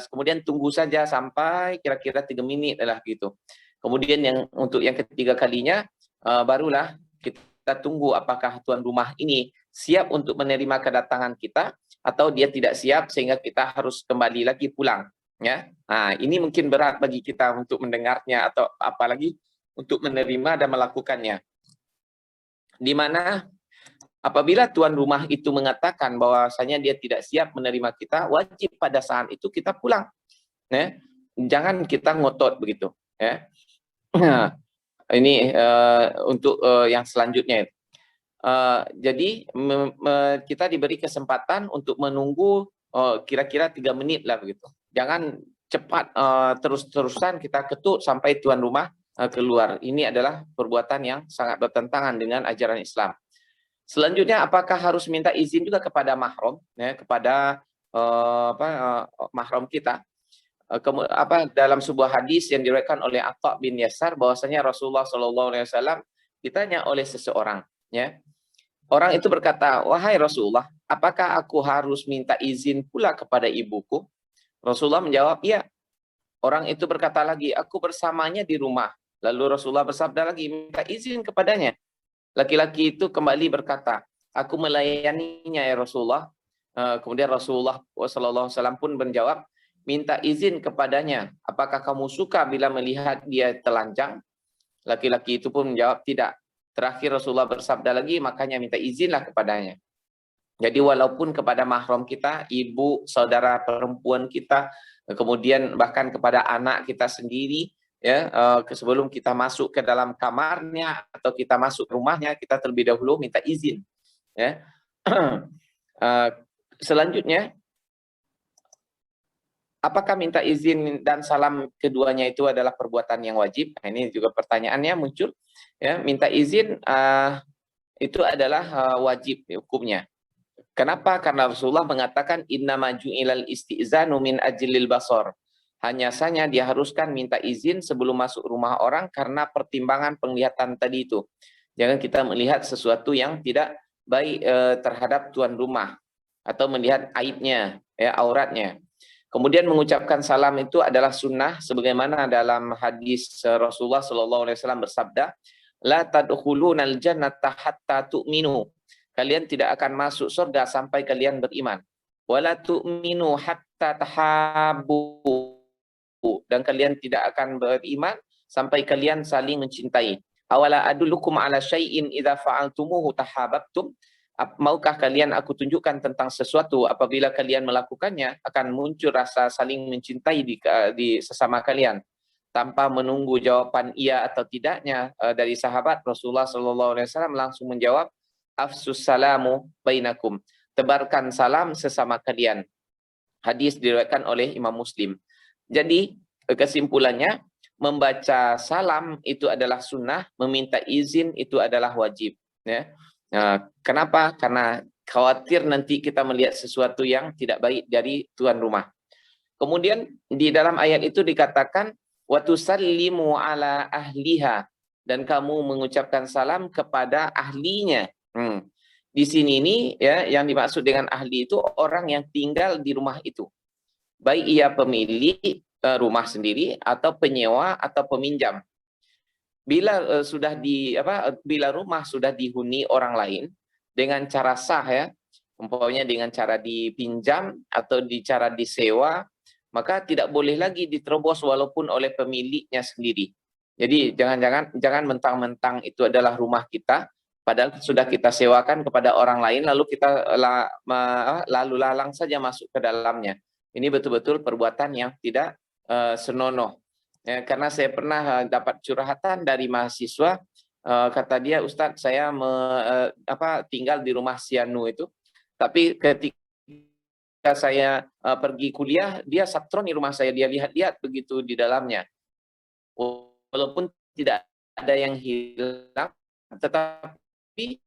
kemudian tunggu saja sampai kira-kira 3 menit lah gitu. Kemudian untuk yang ketiga kalinya barulah kita tunggu apakah tuan rumah ini siap untuk menerima kedatangan kita atau dia tidak siap sehingga kita harus kembali lagi pulang, ya. Nah, ini mungkin berat bagi kita untuk mendengarnya atau apalagi untuk menerima dan melakukannya. Di mana apabila tuan rumah itu mengatakan bahwasanya dia tidak siap menerima kita, wajib pada saat itu kita pulang, ya. Jangan kita ngotot begitu, ya. Ini untuk yang selanjutnya. Jadi kita diberi kesempatan untuk menunggu kira-kira 3 menit lah begitu. Jangan cepat terus-terusan kita ketuk sampai tuan rumah keluar. Ini adalah perbuatan yang sangat bertentangan dengan ajaran Islam. Selanjutnya, apakah harus minta izin juga kepada mahram, ya, kepada mahram kita? Dalam sebuah hadis yang diriwayatkan oleh Atha bin Yasar bahwasanya Rasulullah Shallallahu Alaihi Wasallam ditanya oleh seseorang, ya. Orang itu berkata, wahai Rasulullah, apakah aku harus minta izin pula kepada ibuku? Rasulullah menjawab, iya. Orang itu berkata lagi, aku bersamanya di rumah. Lalu Rasulullah bersabda lagi, minta izin kepadanya. Laki-laki itu kembali berkata, aku melayaninya ya Rasulullah. Kemudian Rasulullah SAW pun menjawab, minta izin kepadanya. Apakah kamu suka bila melihat dia telanjang? Laki-laki itu pun menjawab, tidak. Terakhir Rasulullah bersabda lagi, makanya minta izinlah kepadanya. Jadi walaupun kepada mahram kita, ibu, saudara perempuan kita, kemudian bahkan kepada anak kita sendiri, ya, sebelum kita masuk ke dalam kamarnya atau kita masuk rumahnya, kita terlebih dahulu minta izin, ya. Selanjutnya apakah minta izin dan salam keduanya itu adalah perbuatan yang wajib? Nah, ini juga pertanyaannya muncul. Ya, minta izin itu adalah wajib hukumnya. Kenapa? Karena Rasulullah mengatakan innama ju'ilal istizanu min ajlil basar. Hanya saja diharuskan minta izin sebelum masuk rumah orang karena pertimbangan penglihatan tadi itu. Jangan kita melihat sesuatu yang tidak baik terhadap tuan rumah atau melihat aibnya, ya, auratnya. Kemudian mengucapkan salam itu adalah sunnah sebagaimana dalam hadis Rasulullah SAW bersabda, la tadkhulunal jannata hatta tu'minu. Kalian tidak akan masuk surga sampai kalian beriman. Wala tu'minu hatta tahabbu. Dan kalian tidak akan beriman sampai kalian saling mencintai. Awala adullukum ala syai'in idza fa'altumuhu tahabbtum. Maukah kalian aku tunjukkan tentang sesuatu apabila kalian melakukannya akan muncul rasa saling mencintai di sesama kalian. Tanpa menunggu jawaban iya atau tidaknya dari sahabat, Rasulullah SAW langsung menjawab, afsus salamu bainakum. Tebarkan salam sesama kalian. Hadis diriwayatkan oleh Imam Muslim. Jadi kesimpulannya, membaca salam itu adalah sunnah, meminta izin itu adalah wajib. Ya. Kenapa? Karena khawatir nanti kita melihat sesuatu yang tidak baik dari tuan rumah. Kemudian di dalam ayat itu dikatakan wa tusallimu ala ahliha, dan kamu mengucapkan salam kepada ahlinya. Di sini ini ya, yang dimaksud dengan ahli itu orang yang tinggal di rumah itu. Baik ia pemilik rumah sendiri atau penyewa atau peminjam. Bila bila rumah sudah dihuni orang lain dengan cara sah, ya, umpamanya dengan cara dipinjam atau cara disewa, maka tidak boleh lagi diterobos walaupun oleh pemiliknya sendiri. Jadi jangan mentang-mentang itu adalah rumah kita, padahal sudah kita sewakan kepada orang lain, lalu kita lalu lalang saja masuk ke dalamnya. Ini betul-betul perbuatan yang tidak senonoh. Ya, karena saya pernah dapat curhatan dari mahasiswa, kata dia, Ustadz, saya tinggal di rumah Sianu itu, tapi ketika saya pergi kuliah, dia satron di rumah saya, dia lihat-lihat begitu di dalamnya. Walaupun tidak ada yang hilang, tetapi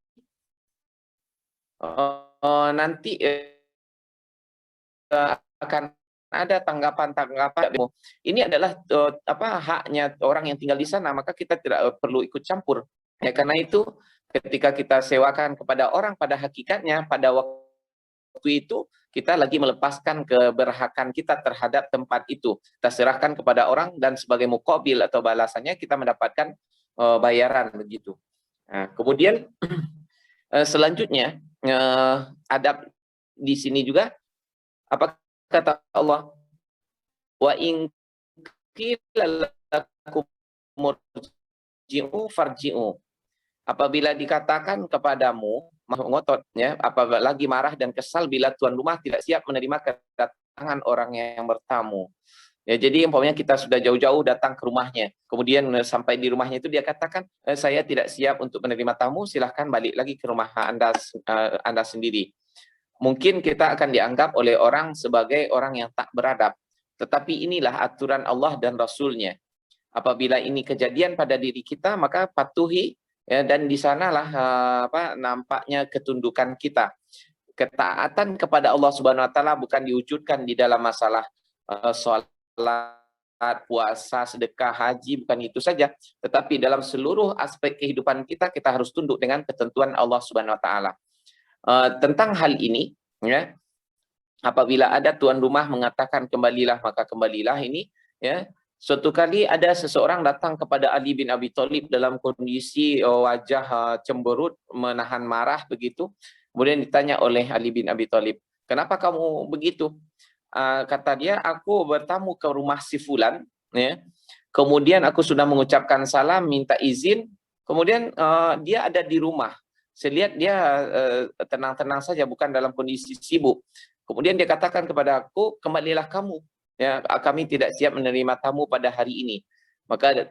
nanti akan ada tanggapan-tanggapan. Ini adalah haknya orang yang tinggal di sana, maka kita tidak perlu ikut campur. Ya, karena itu ketika kita sewakan kepada orang, pada hakikatnya pada waktu itu kita lagi melepaskan keberhakan kita terhadap tempat itu. Kita serahkan kepada orang dan sebagai muqabil atau balasannya kita mendapatkan bayaran begitu. Nah, kemudian selanjutnya adab di sini juga, apa kata Allah, wa in qila lakum murji'u farji'u. Apabila dikatakan kepadamu, ngotot, ya, apalagi marah dan kesal bila tuan rumah tidak siap menerima kedatangan orang yang bertamu. Ya, jadi umpamanya kita sudah jauh-jauh datang ke rumahnya, kemudian sampai di rumahnya itu dia katakan, saya tidak siap untuk menerima tamu, silahkan balik lagi ke rumah Anda sendiri. Mungkin kita akan dianggap oleh orang sebagai orang yang tak beradab. Tetapi inilah aturan Allah dan Rasul-Nya. Apabila ini kejadian pada diri kita, maka patuhi, ya, dan di sanalah nampaknya ketundukan kita. Ketaatan kepada Allah Subhanahu wa taala bukan diwujudkan di dalam masalah sholat, puasa, sedekah, haji, bukan itu saja, tetapi dalam seluruh aspek kehidupan kita harus tunduk dengan ketentuan Allah Subhanahu wa taala. Tentang hal ini, ya, apabila ada tuan rumah mengatakan kembalilah, maka kembalilah ini, ya. Suatu kali ada seseorang datang kepada Ali bin Abi Thalib dalam kondisi wajah cemberut, menahan marah begitu. Kemudian ditanya oleh Ali bin Abi Thalib, kenapa kamu begitu? Kata dia, aku bertamu ke rumah si fulan, ya. Kemudian aku sudah mengucapkan salam, minta izin, kemudian dia ada di rumah. Saya lihat dia tenang-tenang saja, bukan dalam kondisi sibuk. Kemudian dia katakan kepada aku, kembalilah kamu. Ya, kami tidak siap menerima tamu pada hari ini. Maka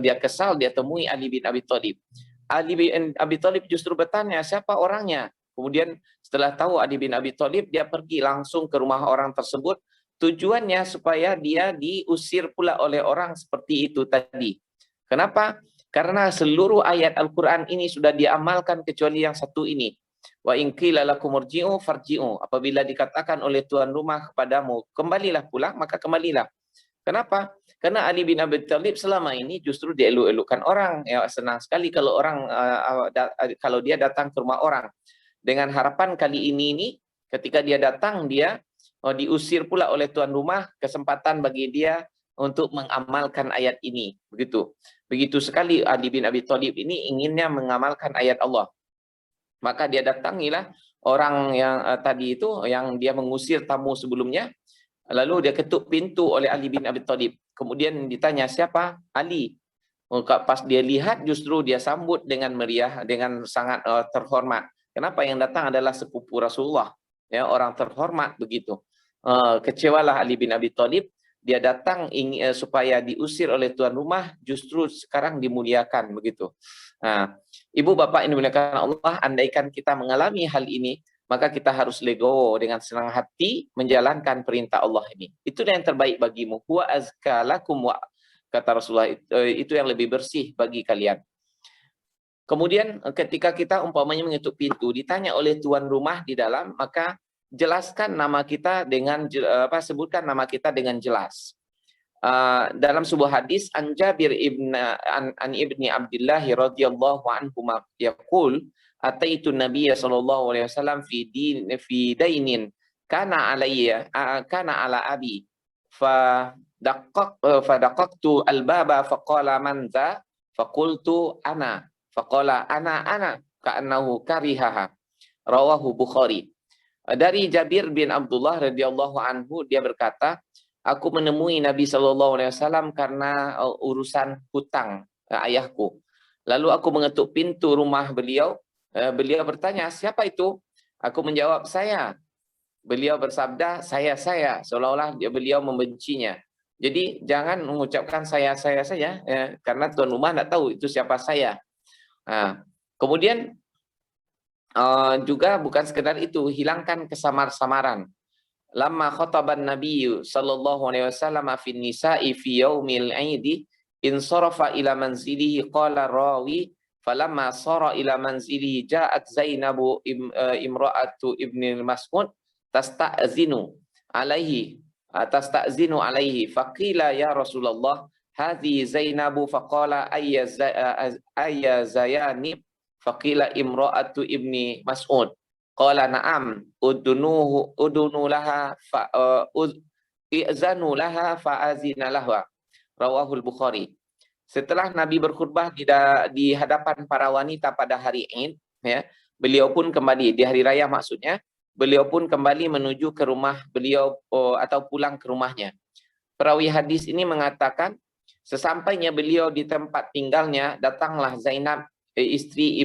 dia kesal, dia temui Ali bin Abi Thalib. Ali bin Abi Thalib justru bertanya, siapa orangnya? Kemudian setelah tahu Ali bin Abi Thalib, dia pergi langsung ke rumah orang tersebut, tujuannya supaya dia diusir pula oleh orang seperti itu tadi. Kenapa? Karena seluruh ayat Al-Quran ini sudah diamalkan kecuali yang satu ini. Wa in qila lakum irji'u farji'u. Apabila dikatakan oleh tuan rumah kepadamu, kembalilah pulang, maka kembalilah. Kenapa? Karena Ali bin Abi Thalib selama ini justru dieluk-elukkan orang. Ya, senang sekali kalau orang kalau dia datang ke rumah orang. Dengan harapan kali ini ketika dia datang dia diusir pula oleh tuan rumah, kesempatan bagi dia untuk mengamalkan ayat ini. Begitu sekali Ali bin Abi Thalib ini inginnya mengamalkan ayat Allah. Maka dia datangilah orang yang tadi itu yang dia mengusir tamu sebelumnya. Lalu dia ketuk pintu oleh Ali bin Abi Thalib. Kemudian ditanya, siapa? Ali. Pas dia lihat justru dia sambut dengan meriah, dengan sangat terhormat. Kenapa? Yang datang adalah sepupu Rasulullah, ya, orang terhormat begitu. Kecewalah Ali bin Abi Thalib. Dia datang supaya diusir oleh tuan rumah, justru sekarang dimuliakan begitu. Nah, ibu bapak yang dimuliakan Allah, andaikan kita mengalami hal ini, maka kita harus legowo dengan senang hati menjalankan perintah Allah ini. Itu yang terbaik bagimu. Huwa azka lakum wa, kata Rasulullah, itu yang lebih bersih bagi kalian. Kemudian ketika kita umpamanya mengetuk pintu, ditanya oleh tuan rumah di dalam, maka jelaskan nama kita dengan sebutkan nama kita dengan jelas. Dalam sebuah hadis an Jabir ibni Abdullah radhiyallahu anhu yaqul ataitu Nabiy sallallahu alaihi wasallam fi dainin kana ala abi fa daqaqtu al-baba faqala man dha faqultu ana faqala ana ka'annahu karihaha, rawahu Bukhari. Dari Jabir bin Abdullah radhiyallahu anhu, dia berkata, aku menemui Nabi sallallahu alaihi wasallam karena urusan hutang ayahku. Lalu aku mengetuk pintu rumah beliau. Beliau bertanya, siapa itu? Aku menjawab, saya. Beliau bersabda, saya, seolah-olah beliau membencinya. Jadi jangan mengucapkan saya saja, ya, karena tuan rumah tidak tahu itu siapa saya. Nah, kemudian juga bukan sekedar itu, hilangkan kesamar-samaran. Lamma khataban Nabi sallallahu alaihi wasallam fi nisa'i fi yaumil 'idi insarafa ila manzilihi qala rawi falamma sara ila manzilihi ja'at Zainabu imra'atu ibni Mas'ud tasta'zinu alaihi faqila ya Rasulullah hadhi Zainabu faqala ayya Zayanib faqila imra'atu ibni Mas'ud qala na'am udunu laha i'zanu laha fa'azina laha, rawahul Bukhari. Setelah Nabi berkhutbah di hadapan para wanita pada hari Id, ya, beliau pun kembali di hari raya maksudnya, beliau pun kembali menuju ke rumah beliau atau pulang ke rumahnya. Perawi hadis ini mengatakan, sesampainya beliau di tempat tinggalnya, datanglah Zainab istri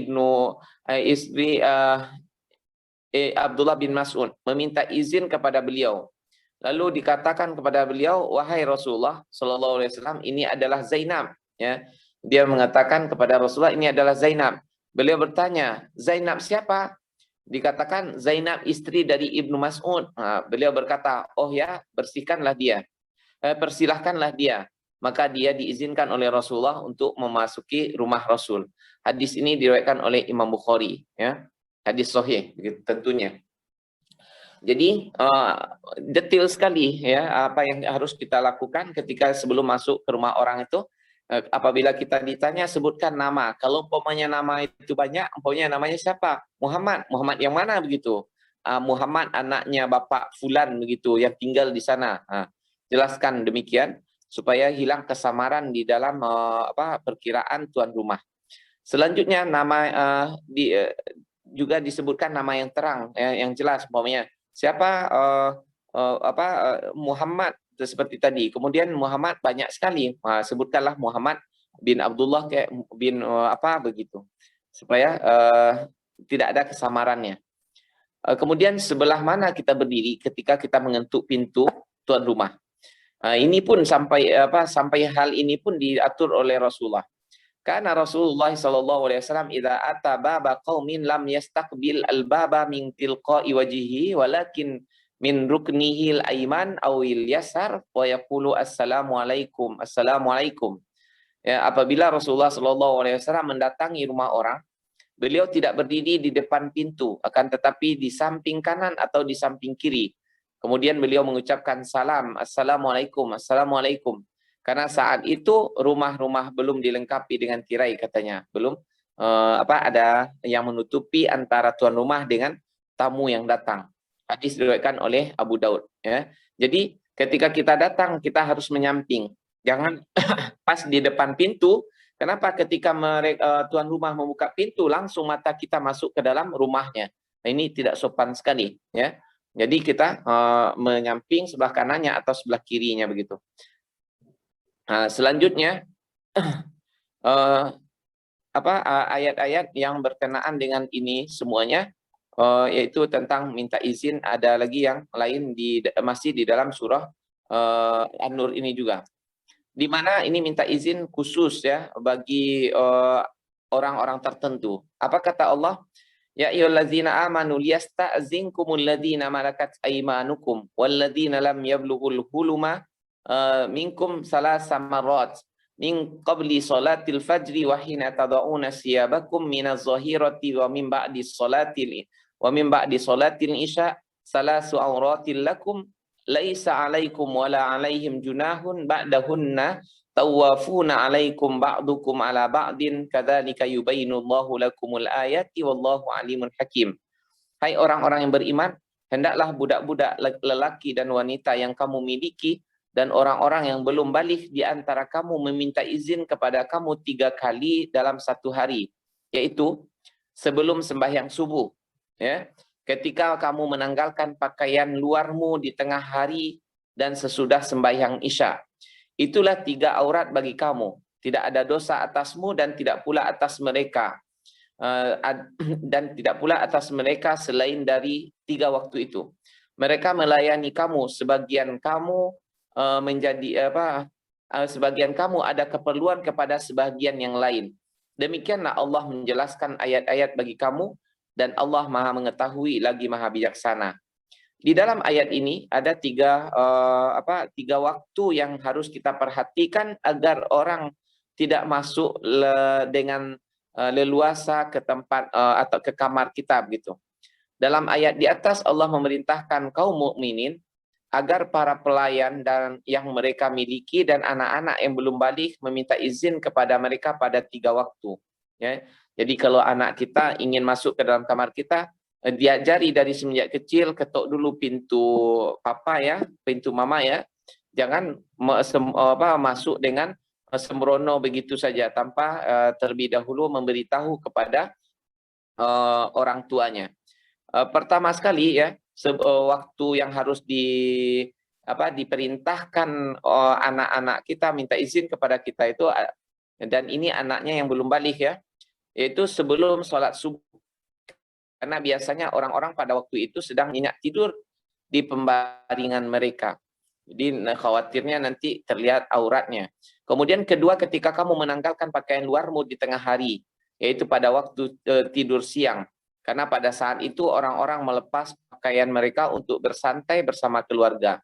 Abdullah bin Mas'ud meminta izin kepada beliau. Lalu dikatakan kepada beliau, wahai Rasulullah sallallahu alaihi wasallam, ini adalah Zainab, ya. Dia mengatakan kepada Rasulullah, ini adalah Zainab. Beliau bertanya, Zainab siapa? Dikatakan Zainab istri dari Ibnu Mas'ud. Beliau berkata, oh ya, bersihkanlah dia. Persilahkanlah dia. Maka dia diizinkan oleh Rasulullah untuk memasuki rumah Rasul. Hadis ini diriwayatkan oleh Imam Bukhari, ya. Hadis sahih tentunya. Jadi detail sekali, ya, apa yang harus kita lakukan ketika sebelum masuk ke rumah orang itu. Apabila kita ditanya, sebutkan nama. Kalau umpamanya nama itu banyak, umpamanya namanya siapa? Muhammad yang mana begitu? Muhammad anaknya Bapak Fulan begitu yang tinggal di sana. Jelaskan demikian supaya hilang kesamaran di dalam perkiraan tuan rumah. Selanjutnya nama juga disebutkan nama yang terang, yang jelas, umpamanya siapa Muhammad seperti tadi. Kemudian Muhammad banyak sekali, sebutkanlah Muhammad bin Abdullah kayak bin begitu, supaya tidak ada kesamarannya. Kemudian sebelah mana kita berdiri ketika kita mengetuk pintu tuan rumah. Ini pun sampai hal ini pun diatur oleh Rasulullah. Karena Rasulullah sallallahu alaihi wasallam idza ata baba qaumin lam yastaqbil al-baba min tilqa'i wajhihi walakin min ruknihil aiman awil yasar wa yaqulu assalamualaikum assalamualaikum. Ya, apabila Rasulullah SAW mendatangi rumah orang, beliau tidak berdiri di depan pintu, akan tetapi di samping kanan atau di samping kiri. Kemudian beliau mengucapkan salam, assalamualaikum, assalamualaikum. Karena saat itu rumah-rumah belum dilengkapi dengan tirai katanya, belum ada yang menutupi antara tuan rumah dengan tamu yang datang. Hadis diriwayatkan oleh Abu Daud. Ya. Jadi ketika kita datang kita harus menyamping, jangan pas di depan pintu. Kenapa? Ketika tuan rumah membuka pintu, langsung mata kita masuk ke dalam rumahnya. Nah, ini tidak sopan sekali, ya. Jadi kita menyamping sebelah kanannya atau sebelah kirinya begitu. Nah, selanjutnya ayat-ayat yang berkenaan dengan ini semuanya, yaitu tentang minta izin. Ada lagi yang lain masih di dalam surah An-Nur ini juga, di mana ini minta izin khusus ya bagi orang-orang tertentu. Apa kata Allah? Ya ayyuhallazina amanu liyasta'zinkumul ladzina malakat aymanukum walladzina lam yablughul huluma minkum salasa marrat min qabli salatil fajri wa hina tad'una siyabakum minaz zahirati wa min ba'di salatil isya salasu auratil lakum laisa alaikum wala alaihim junahun ba'dahunna tawafuna alaikum ba'dukum ala ba'din kadzalika yubayyinullahu lakumul ayati wallahu alimun hakim. Hai orang-orang yang beriman, hendaklah budak-budak lelaki dan wanita yang kamu miliki dan orang-orang yang belum balik di antara kamu meminta izin kepada kamu 3 kali dalam satu hari, yaitu sebelum sembahyang subuh, ya. Ketika kamu menanggalkan pakaian luarmu di tengah hari dan sesudah sembahyang isya. Itulah 3 aurat bagi kamu. Tidak ada dosa atasmu dan tidak pula atas mereka. Dan tidak pula atas mereka selain dari 3 waktu itu. Mereka melayani kamu, sebagian kamu sebagian kamu ada keperluan kepada sebagian yang lain. Demikianlah Allah menjelaskan ayat-ayat bagi kamu dan Allah Maha mengetahui lagi Maha bijaksana. Di dalam ayat ini ada 3 waktu yang harus kita perhatikan agar orang tidak masuk dengan leluasa ke tempat atau ke kamar kita begitu. Dalam ayat di atas Allah memerintahkan kaum mukminin agar para pelayan dan yang mereka miliki dan anak-anak yang belum balik meminta izin kepada mereka pada 3 waktu. Ya. Jadi kalau anak kita ingin masuk ke dalam kamar kita, diajari dari semenjak kecil, ketuk dulu pintu papa ya, pintu mama ya. Jangan masuk dengan sembrono begitu saja tanpa terlebih dahulu memberitahu kepada orang tuanya. Pertama sekali ya, waktu yang harus diperintahkan anak-anak kita minta izin kepada kita itu, dan ini anaknya yang belum balik ya, yaitu sebelum sholat subuh. Karena biasanya orang-orang pada waktu itu sedang nyenyak tidur di pembaringan mereka. Jadi khawatirnya nanti terlihat auratnya. Kemudian kedua, ketika kamu menanggalkan pakaian luarmu di tengah hari, yaitu pada waktu tidur siang. Karena pada saat itu orang-orang melepas pakaian mereka untuk bersantai bersama keluarga.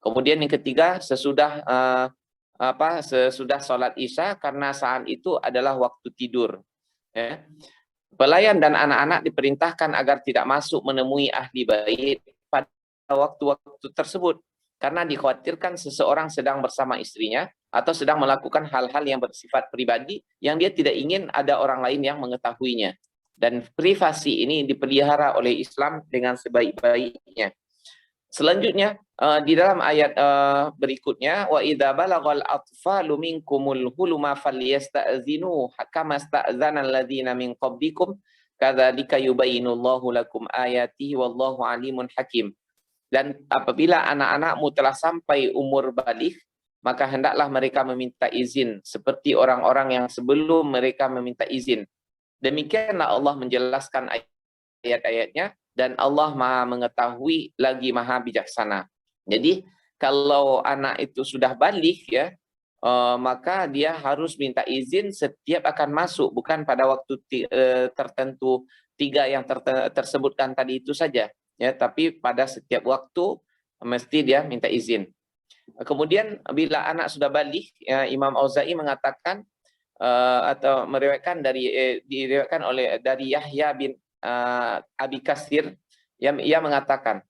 Kemudian yang ketiga, sesudah sholat isya, karena saat itu adalah waktu tidur. Ya. Pelayan dan anak-anak diperintahkan agar tidak masuk menemui ahli bait pada waktu-waktu tersebut, karena dikhawatirkan seseorang sedang bersama istrinya atau sedang melakukan hal-hal yang bersifat pribadi yang dia tidak ingin ada orang lain yang mengetahuinya. Dan privasi ini dipelihara oleh Islam dengan sebaik-baiknya. Selanjutnya di dalam ayat berikutnya, wa idza balagal atfalu minkumul huluma falyasta'zinu kama sta'zana alladziina min qablikum kadzalika yubayyinullahu lakum ayatihi wallahu alimun hakim. Dan apabila anak-anakmu telah sampai umur baligh, maka hendaklah mereka meminta izin seperti orang-orang yang sebelum mereka meminta izin. Demikianlah Allah menjelaskan ayat-ayatnya, dan Allah Maha mengetahui lagi Maha bijaksana. Jadi kalau anak itu sudah balik ya, maka dia harus minta izin setiap akan masuk, bukan pada waktu tertentu 3 yang tersebutkan tadi itu saja. ya, tapi pada setiap waktu mesti dia minta izin. Kemudian bila anak sudah balik, ya, Imam Auza'i mengatakan atau meriwayatkan diriwayatkan oleh dari Yahya bin Abi Kasir, ia mengatakan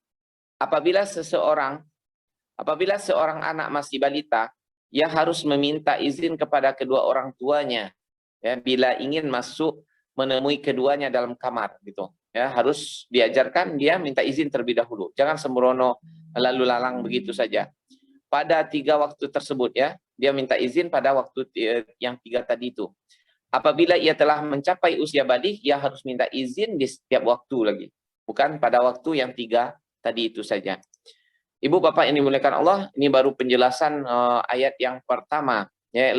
apabila seorang anak masih balita, ia harus meminta izin kepada kedua orang tuanya, ya, bila ingin masuk menemui keduanya dalam kamar, gitu. Ya, harus diajarkan dia minta izin terlebih dahulu. Jangan sembrono lalu lalang begitu saja. Pada 3 waktu tersebut, ya, dia minta izin pada waktu yang 3 tadi itu. Apabila ia telah mencapai usia balik, ia harus minta izin di setiap waktu lagi. Bukan pada waktu yang 3 tadi itu saja. Ibu bapak yang dimuliakan Allah, ini baru penjelasan ayat yang pertama, ya,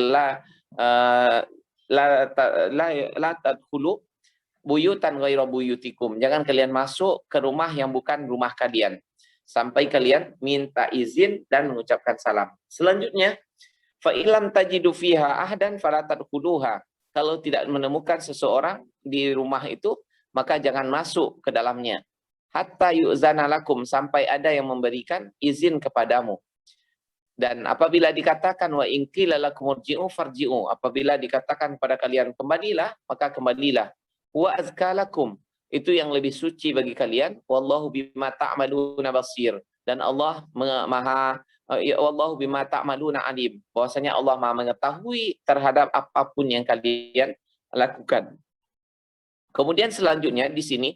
la tadkhulu buyutan ghairu buyutikum. Jangan kalian masuk ke rumah yang bukan rumah kalian sampai kalian minta izin dan mengucapkan salam. Selanjutnya, fa illam tajidu fiha ahdan fala tadkhuluha. Kalau tidak menemukan seseorang di rumah itu, maka jangan masuk ke dalamnya. Hatta yu'zana lakum, sampai ada yang memberikan izin kepadamu. Dan apabila dikatakan wa in qila lakum irji'u farji'u, apabila dikatakan pada kalian kembalilah, maka kembalilah. Wa azka lakum, itu yang lebih suci bagi kalian. Wallahu bima ta'maluna basir, dan Allah wallahu bima ta'maluna alim, bahwasanya Allah Maha mengetahui terhadap apapun yang kalian lakukan. Kemudian selanjutnya di sini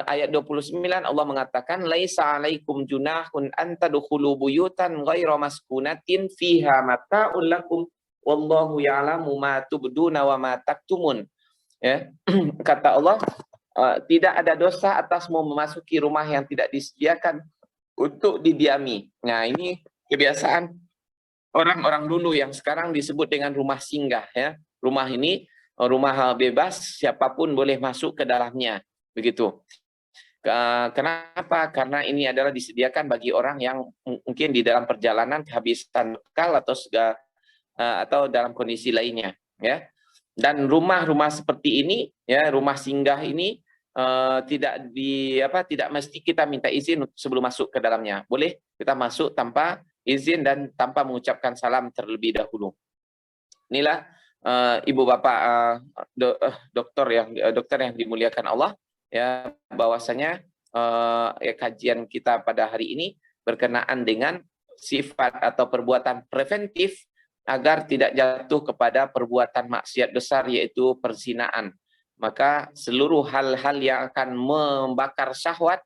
ayat 29 Allah mengatakan laisa alaikum junahun an tadkhulu buyutan ghairu maskunatin fiha mata'un lakum wallahu ya'lamu ma tubduna wa ma taktumun. Ya. Kata Allah, tidak ada dosa atasmu memasuki rumah yang tidak disediakan untuk didiami. Nah, ini kebiasaan orang-orang dulu yang sekarang disebut dengan rumah singgah, ya. Rumah ini rumah bebas, siapapun boleh masuk ke dalamnya. Begitu. Kenapa? Karena ini adalah disediakan bagi orang yang mungkin di dalam perjalanan kehabisan bekal atau dalam kondisi lainnya, ya. Dan rumah-rumah seperti ini, ya, rumah singgah ini tidak mesti kita minta izin sebelum masuk ke dalamnya. Boleh kita masuk tanpa izin dan tanpa mengucapkan salam terlebih dahulu. Inilah ibu bapak dokter yang dimuliakan Allah, ya, bahwasanya kajian kita pada hari ini berkenaan dengan sifat atau perbuatan preventif agar tidak jatuh kepada perbuatan maksiat besar, yaitu perzinaan. Maka seluruh hal-hal yang akan membakar syahwat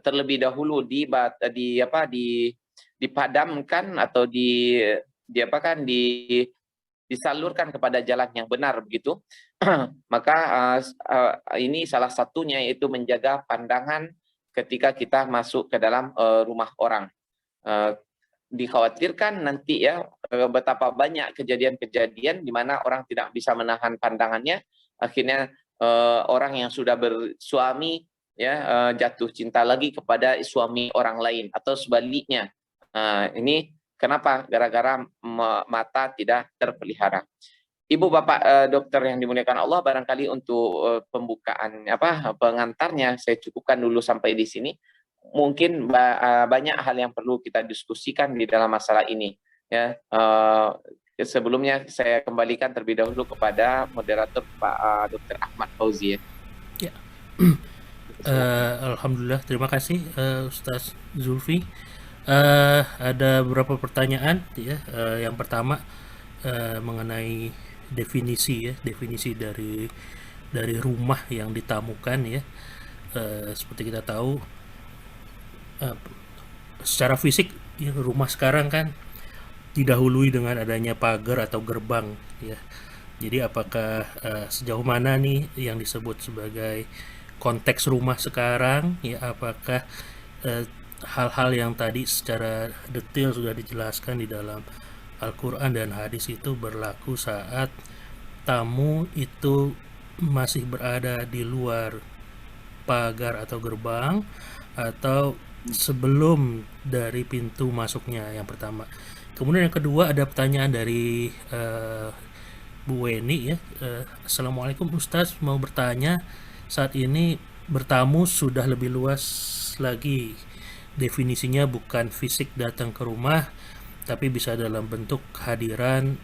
terlebih dahulu dipadamkan atau disalurkan kepada jalan yang benar, begitu. Maka ini salah satunya, yaitu menjaga pandangan ketika kita masuk ke dalam rumah orang. Dikhawatirkan nanti, ya, betapa banyak kejadian-kejadian di mana orang tidak bisa menahan pandangannya, akhirnya orang yang sudah bersuami, ya, jatuh cinta lagi kepada suami orang lain atau sebaliknya. Ini kenapa? Gara-gara mata tidak terpelihara. Ibu bapak dokter yang dimuliakan Allah, barangkali untuk pembukaan pengantarnya saya cukupkan dulu sampai di sini. Mungkin banyak hal yang perlu kita diskusikan di dalam masalah ini, ya. Sebelumnya saya kembalikan terlebih dahulu kepada moderator Pak Dr. Ahmad Fauzi, ya. Ya. Alhamdulillah, terima kasih Ustaz Zulfi. Ada beberapa pertanyaan, ya. Yang pertama mengenai definisi dari rumah yang ditamukan, ya. Seperti kita tahu, secara fisik, ya, rumah sekarang kan didahului dengan adanya pagar atau gerbang, ya. Jadi apakah sejauh mana nih yang disebut sebagai konteks rumah sekarang, ya, apakah hal-hal yang tadi secara detail sudah dijelaskan di dalam Al-Quran dan hadis itu berlaku saat tamu itu masih berada di luar pagar atau gerbang, atau sebelum dari pintu masuknya, yang pertama. Kemudian yang kedua, ada pertanyaan dari Bu Weni, ya. Assalamualaikum Ustaz, mau bertanya, saat ini bertamu sudah lebih luas lagi. Definisinya bukan fisik datang ke rumah, tapi bisa dalam bentuk kehadiran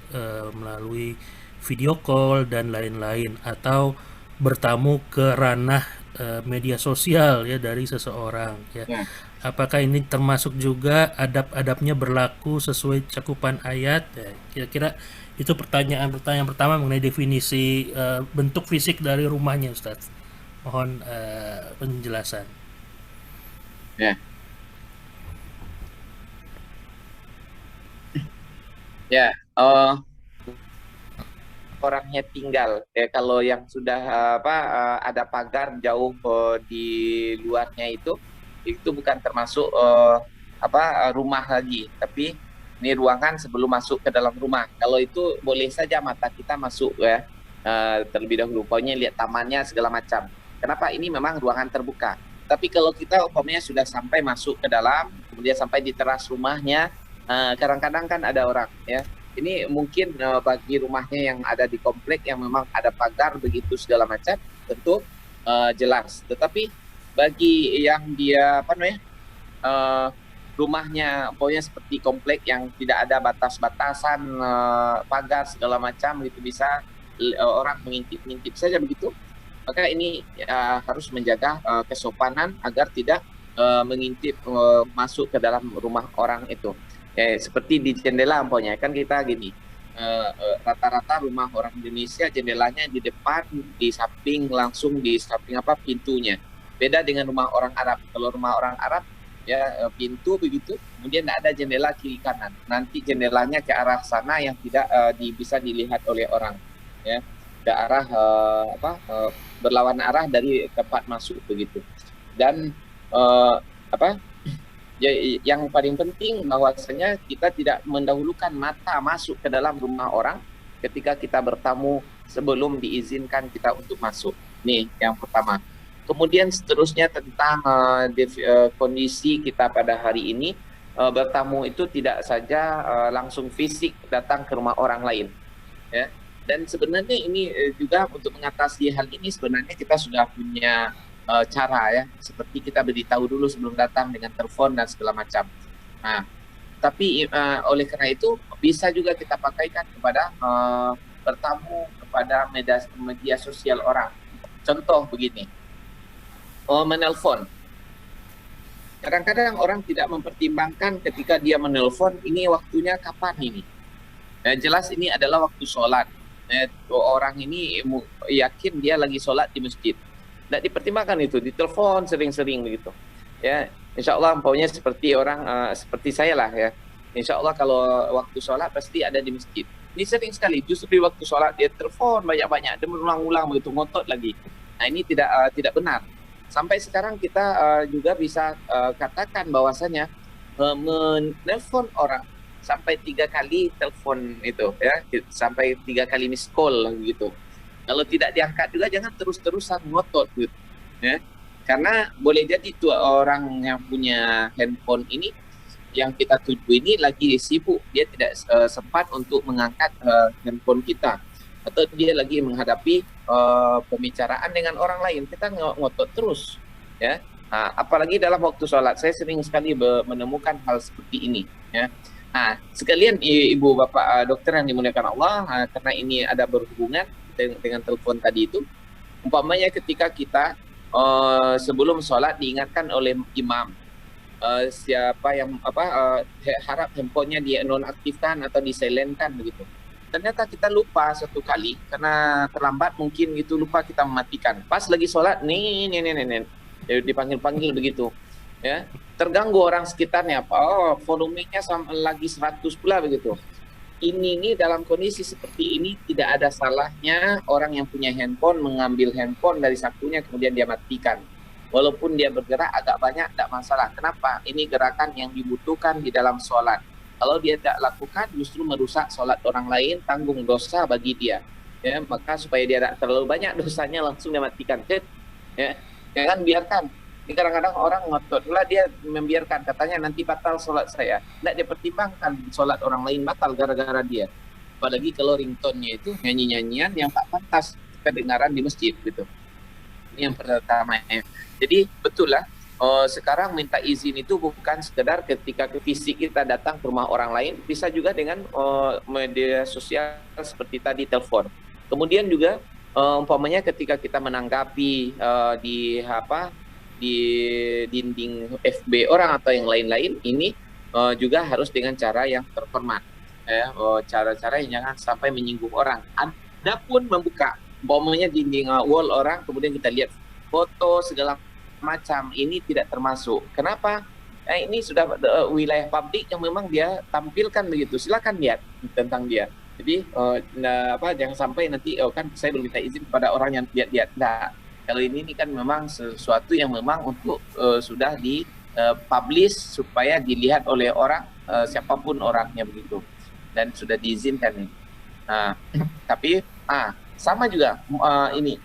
melalui video call dan lain-lain, atau bertamu ke ranah media sosial ya dari seseorang ya. Ya. Apakah ini termasuk juga adab-adabnya berlaku sesuai cakupan ayat? Ya, kira-kira itu pertanyaan pertama mengenai definisi bentuk fisik dari rumahnya, Ustadz. Mohon penjelasan. Ya. Ya. Orangnya tinggal ya, kalau yang sudah ada pagar jauh di luarnya itu bukan termasuk rumah lagi, tapi ini ruangan sebelum masuk ke dalam rumah. Kalau itu boleh saja mata kita masuk ya, terlebih dahulu pokoknya lihat tamannya segala macam. Kenapa? Ini memang ruangan terbuka. Tapi kalau kita umpamanya sudah sampai masuk ke dalam, kemudian sampai di teras rumahnya, kadang-kadang kan ada orang ya. Ini mungkin bagi rumahnya yang ada di komplek yang memang ada pagar begitu segala macam, tentu jelas. Tetapi bagi yang dia rumahnya pokoknya seperti komplek yang tidak ada batas-batasan pagar segala macam, itu bisa orang mengintip-ngintip saja begitu, maka ini harus menjaga kesopanan agar tidak mengintip masuk ke dalam rumah orang itu. Seperti di jendela umpamanya kan kita gini, rata-rata rumah orang Indonesia jendelanya di depan, di samping, langsung di samping pintunya. Beda dengan rumah orang Arab. Kalau rumah orang Arab ya pintu begitu, kemudian tidak ada jendela kiri kanan. Nanti jendelanya ke arah sana yang tidak bisa dilihat oleh orang, ya, ke arah berlawan arah dari tempat masuk begitu. Dan yang paling penting bahwasanya kita tidak mendahulukan mata masuk ke dalam rumah orang ketika kita bertamu sebelum diizinkan kita untuk masuk. Nih yang pertama. Kemudian seterusnya tentang kondisi kita pada hari ini, bertamu itu tidak saja langsung fisik datang ke rumah orang lain, ya. Dan sebenarnya ini juga untuk mengatasi hal ini sebenarnya kita sudah punya cara ya, seperti kita beritahu dulu sebelum datang dengan telepon dan segala macam. Nah, tapi oleh karena itu bisa juga kita pakaikan kepada bertamu kepada media sosial orang. Contoh begini, menelpon. Kadang-kadang orang tidak mempertimbangkan ketika dia menelpon, ini waktunya kapan ini. Jelas ini adalah waktu sholat. Orang ini yakin dia lagi sholat di masjid. Tidak dipertimbangkan itu, ditelepon sering-sering begitu. Ya, insya Allah umpamanya seperti orang seperti saya lah ya. Insya Allah kalau waktu sholat pasti ada di masjid. Ini sering sekali, justru di waktu sholat dia telepon banyak-banyak, dia berulang-ulang begitu, ngotot lagi. Nah ini tidak benar. Sampai sekarang kita juga bisa katakan bahwasanya menelpon orang sampai 3 kali telepon itu ya, sampai 3 kali miss call gitu. Kalau tidak diangkat juga jangan terus-terusan ngotot gitu, ya. Karena boleh jadi itu orang yang punya handphone ini yang kita tuju ini lagi sibuk, dia tidak sempat untuk mengangkat handphone kita, atau dia lagi menghadapi pembicaraan dengan orang lain, kita ngotot terus, ya. Nah, apalagi dalam waktu sholat, saya sering sekali menemukan hal seperti ini, ya. Nah, sekalian ibu bapak dokter yang dimuliakan Allah, karena ini ada berhubungan dengan telepon tadi itu, umpamanya ketika kita sebelum sholat diingatkan oleh imam, siapa yang harap handphonenya dia nonaktifkan atau disilentkan begitu. Ternyata kita lupa satu kali karena terlambat mungkin gitu, lupa kita mematikan. Pas lagi sholat nih dipanggil-panggil begitu, ya, terganggu orang sekitarnya, volumenya lagi 100 pula begitu. Ini dalam kondisi seperti ini tidak ada salahnya orang yang punya handphone mengambil handphone dari sakunya kemudian dia matikan. Walaupun dia bergerak agak banyak tidak masalah. Kenapa? Ini gerakan yang dibutuhkan di dalam sholat. Kalau dia tidak lakukan justru merusak sholat orang lain, tanggung dosa bagi dia. Ya, maka supaya dia tidak terlalu banyak dosanya langsung dia matikan. Ya, jangan biarkan. Ini kadang-kadang orang ngotot lah, dia membiarkan, katanya nanti batal sholat saya. Tidak dipertimbangkan sholat orang lain batal gara-gara dia. Apalagi kalau ringtone-nya itu nyanyi-nyanyian yang tak pantas kedengaran di masjid gitu. Ini yang pertama ya. Jadi betul lah, sekarang minta izin itu bukan sekedar ketika fisik kita datang ke rumah orang lain, bisa juga dengan media sosial seperti tadi telepon. Kemudian juga umpamanya ketika kita menanggapi di apa di dinding FB orang atau yang lain-lain, ini juga harus dengan cara yang terhormat, ya, cara-cara yang jangan sampai menyinggung orang. Adapun membuka umpamanya dinding wall orang, kemudian kita lihat foto segala macam, ini tidak termasuk. Kenapa? Ini sudah wilayah publik yang memang dia tampilkan begitu. Silakan lihat tentang dia. Jadi jangan sampai nanti kan saya belum minta izin kepada orang yang lihat-lihat. Nah, kalau ini kan memang sesuatu yang memang untuk sudah di publish supaya dilihat oleh orang siapapun orangnya begitu, dan sudah diizinkan nih. Nah, tapi sama juga ini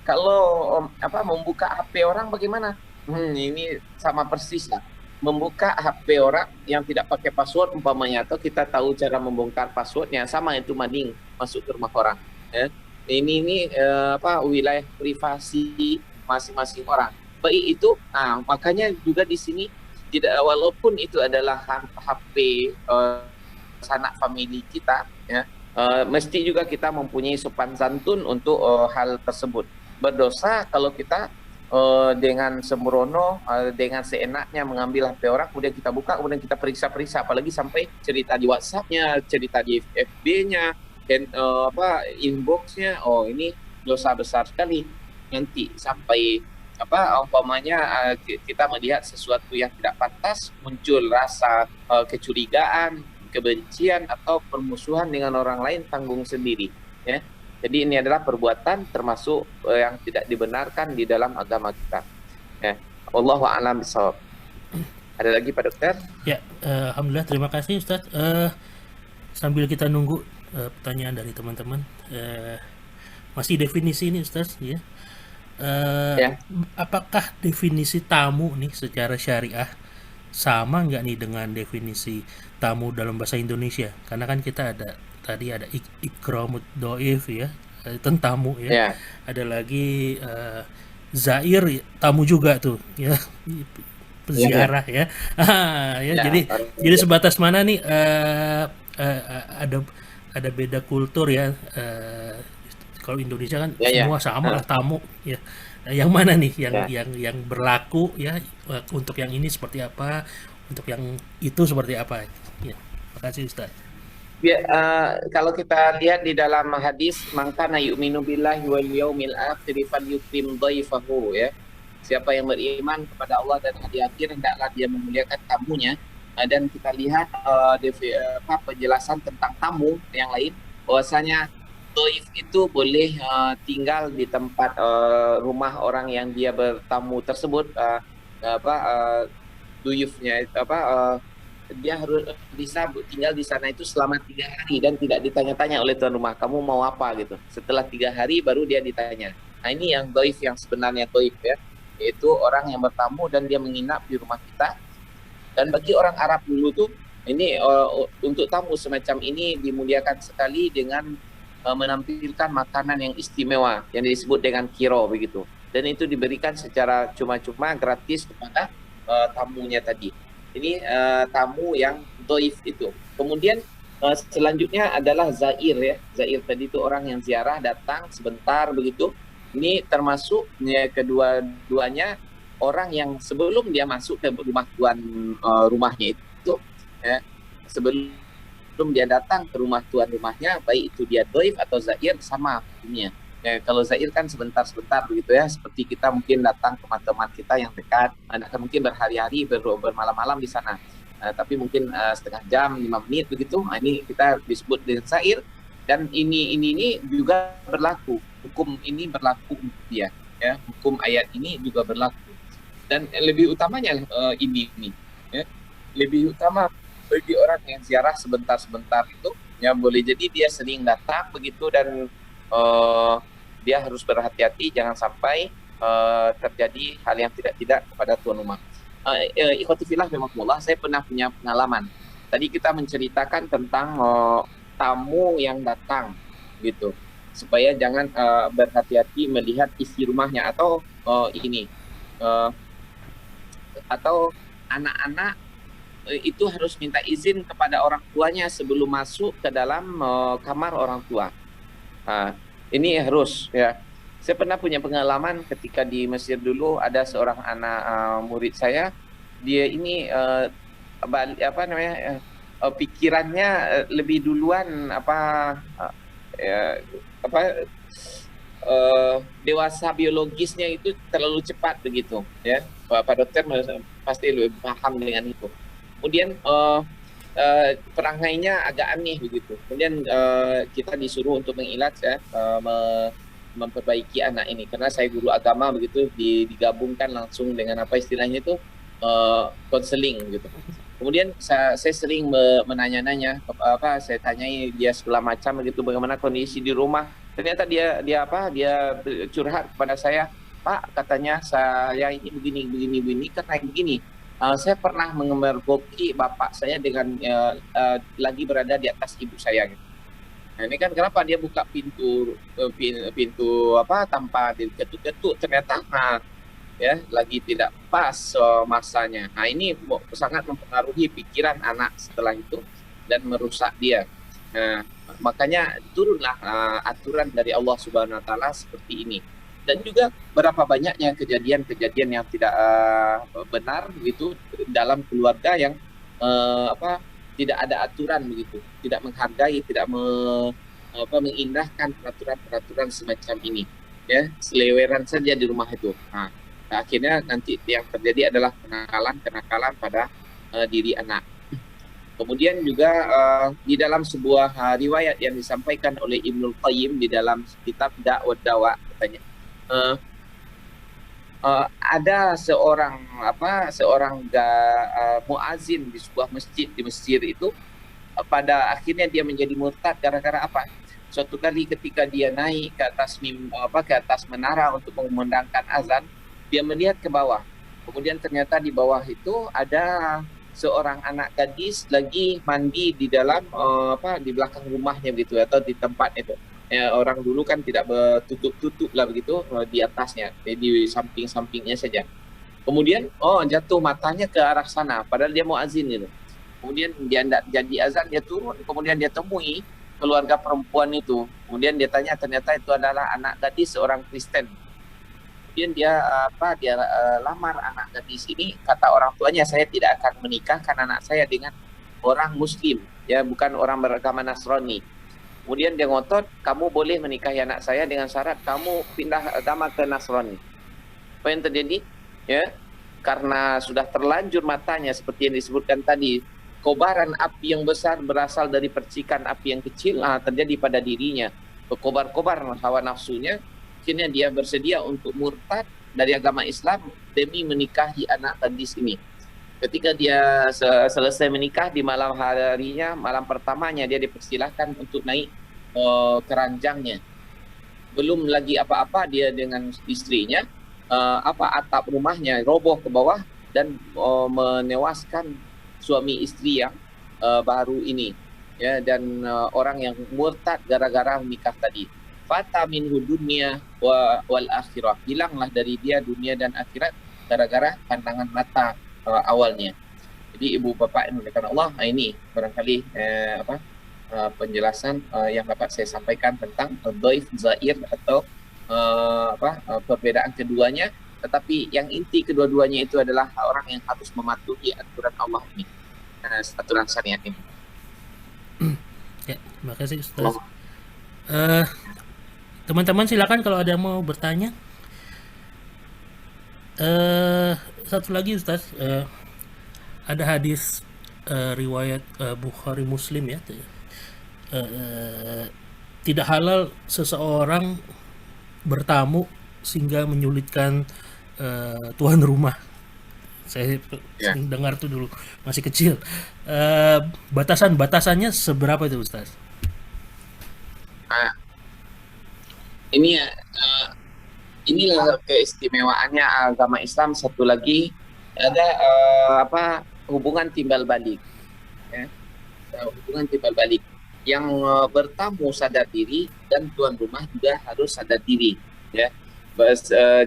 kalau membuka HP orang bagaimana? Ini sama persis lah. Membuka HP orang yang tidak pakai password umpamanya, atau kita tahu cara membongkar passwordnya, sama itu mending masuk ke rumah orang. Ya. Ini wilayah privasi masing-masing orang. Baik itu, makanya juga di sini tidak, walaupun itu adalah HP sanak famili kita, ya, mesti juga kita mempunyai sopan santun untuk hal tersebut. Berdosa kalau kita dengan sembrono, dengan seenaknya mengambil HP orang, kemudian kita buka, kemudian kita periksa-periksa, apalagi sampai cerita di WhatsApp-nya, cerita di FB-nya, dan inbox-nya. Ini dosa besar sekali. Nanti sampai umpamanya kita melihat sesuatu yang tidak pantas, muncul rasa kecurigaan, kebencian, atau permusuhan dengan orang lain, tanggung sendiri, ya. Jadi ini adalah perbuatan termasuk yang tidak dibenarkan di dalam agama kita. Ya, Wallahu a'lam bishawab. Ada lagi Pak Dokter? Ya, alhamdulillah, terima kasih Ustadz. Sambil kita nunggu pertanyaan dari teman-teman, masih definisi ini Ustadz, ya. Ya. Apakah definisi tamu nih secara syariah sama nggak nih dengan definisi tamu dalam bahasa Indonesia? Karena kan kita tadi ada ikramud doif, ya, tentamu, ya. Ya. Ada lagi zair, tamu juga tuh, ya, peziarah, ya. Ya, jadi sebatas mana nih ada beda kultur, ya. Kalau Indonesia kan semua sama lah tamu, ya. Yang mana nih yang berlaku, ya, untuk yang ini seperti apa, untuk yang itu seperti apa, ya. Terima kasih Ustaz. Ya, kalau kita lihat di dalam hadis, mangkana yu'minu billahi wal yaumil akhir falyukrim dhaifahu, ya. Siapa yang beriman kepada Allah dan hari akhir, hendaklah dia memuliakan tamunya. Dan kita lihat penjelasan tentang tamu yang lain, bahwasanya dhaif itu boleh tinggal di tempat rumah orang yang dia bertamu tersebut, duyufnya dia harus bisa tinggal di sana itu selama 3 hari dan tidak ditanya-tanya oleh tuan rumah, kamu mau apa gitu. Setelah 3 hari baru dia ditanya. Nah, ini yang dhaif, yang sebenarnya dhaif, ya, yaitu orang yang bertamu dan dia menginap di rumah kita. Dan bagi orang Arab dulu tuh, ini untuk tamu semacam ini dimuliakan sekali dengan menampilkan makanan yang istimewa yang disebut dengan kiro begitu. Dan itu diberikan secara cuma-cuma gratis kepada tamunya tadi. Ini tamu yang dhaif itu. Kemudian selanjutnya adalah zair, ya. Zair tadi itu orang yang ziarah, datang sebentar begitu. Ini termasuk kedua-duanya orang yang sebelum dia masuk ke rumah tuan rumahnya itu, ya, sebelum dia datang ke rumah tuan rumahnya, baik itu dia dhaif atau zair, sama hukumnya. Ya, kalau zair kan sebentar-sebentar begitu, ya, seperti kita mungkin datang ke teman-teman kita yang dekat, mungkin berhari-hari, bermalam-malam di sana, tapi mungkin setengah jam, 5 menit begitu. Ini kita disebut dengan zair, dan ini juga berlaku, hukum ini berlaku untuk dia, ya, hukum ayat ini juga berlaku. Dan lebih utamanya ini, ya, lebih utama bagi orang yang ziarah sebentar-sebentar itu, ya, boleh jadi dia sering datang begitu, dan dia harus berhati-hati jangan sampai terjadi hal yang tidak kepada tuan rumah. Ikhwati fillah rahimakumullah, saya pernah punya pengalaman. Tadi kita menceritakan tentang tamu yang datang gitu, supaya jangan berhati-hati melihat isi rumahnya, atau atau anak-anak itu harus minta izin kepada orang tuanya sebelum masuk ke dalam kamar orang tua. Nah, ini harus ya. Saya pernah punya pengalaman ketika di Mesir dulu, ada seorang anak murid saya, dia ini apa namanya pikirannya lebih duluan apa dewasa biologisnya itu terlalu cepat begitu ya. Pak dokter pasti lebih paham dengan itu. Kemudian perangainya agak aneh begitu. Kemudian kita disuruh untuk mengilat ya, memperbaiki anak ini, karena saya guru agama begitu, digabungkan langsung dengan apa istilahnya itu konseling gitu. Kemudian saya sering menanya-nanya saya tanyai dia segala macam begitu, bagaimana kondisi di rumah. Ternyata dia curhat kepada saya, Pak, katanya saya ini begini karena begini. Saya pernah memergoki bapak saya dengan lagi berada di atas ibu saya gitu. Nah, ini kan kenapa dia buka pintu apa tanpa diketuk-ketuk, ternyata ya lagi tidak pas masanya. Nah, ini sangat mempengaruhi pikiran anak setelah itu dan merusak dia. Nah, makanya turunlah aturan dari Allah Subhanahu wa taala seperti ini. Dan juga berapa banyaknya kejadian-kejadian yang tidak benar begitu dalam keluarga yang tidak ada aturan begitu, tidak menghargai, tidak mengindahkan peraturan-peraturan semacam ini, ya seleweran saja di rumah itu. Nah, akhirnya nanti yang terjadi adalah kenakalan pada diri anak. Kemudian juga di dalam sebuah riwayat yang disampaikan oleh Ibnul Qayyim di dalam kitab Da'wah Dawa, katanya ada seorang muazin di sebuah masjid di Mesir itu, pada akhirnya dia menjadi murtad gara-gara apa? Suatu kali ketika dia naik ke atas menara untuk mengumandangkan azan, dia melihat ke bawah. Kemudian ternyata di bawah itu ada seorang anak gadis lagi mandi di dalam di belakang rumahnya begitu, atau di tempat itu. Ya, orang dulu kan tidak bertutup-tutup lah begitu di atasnya, di samping-sampingnya saja. Kemudian jatuh matanya ke arah sana, padahal dia mau azin gitu. Kemudian dia tidak jadi azan, dia turun, kemudian dia temui keluarga perempuan itu. Kemudian dia tanya, ternyata itu adalah anak gadis seorang Kristen. Kemudian dia lamar anak gadis ini, kata orang tuanya, saya tidak akan menikahkan anak saya dengan orang Muslim, ya bukan orang beragama Nasrani. Kemudian dia ngotot, kamu boleh menikahi anak saya dengan syarat kamu pindah agama ke Nasrani. Apa yang terjadi? Ya, karena sudah terlanjur matanya seperti yang disebutkan tadi, kobaran api yang besar berasal dari percikan api yang kecil terjadi pada dirinya. Berkobar-kobar hawa nafsunya, akhirnya dia bersedia untuk murtad dari agama Islam demi menikahi anak gadis ini. Ketika dia selesai menikah di malam harinya, malam pertamanya dia dipersilahkan untuk naik keranjangnya. Belum lagi apa-apa, dia dengan istrinya, atap rumahnya roboh ke bawah dan menewaskan suami istri yang baru ini, ya, dan orang yang murtad gara-gara nikah tadi. Fata minhu dunya wal akhirah, hilanglah dari dia dunia dan akhirat gara-gara pandangan mata awalnya. Jadi ibu bapak yang dimuliakan Allah, ini barangkali penjelasan yang dapat saya sampaikan tentang dhaif zair atau perbedaan keduanya. Tetapi yang inti kedua-duanya itu adalah orang yang harus mematuhi aturan Allah ini, aturan syariat ini. Ya, terima kasih Ustaz. Teman-teman silakan kalau ada yang mau bertanya. Satu lagi Ustaz, ada hadis riwayat Bukhari Muslim ya, tidak halal seseorang bertamu sehingga menyulitkan tuan rumah. Saya sering dengar tuh dulu masih kecil. Batasannya seberapa itu Ustaz? Inilah keistimewaannya agama Islam. Satu lagi ada hubungan timbal balik, ya. Hubungan timbal balik yang bertamu sadar diri dan tuan rumah juga harus sadar diri, ya.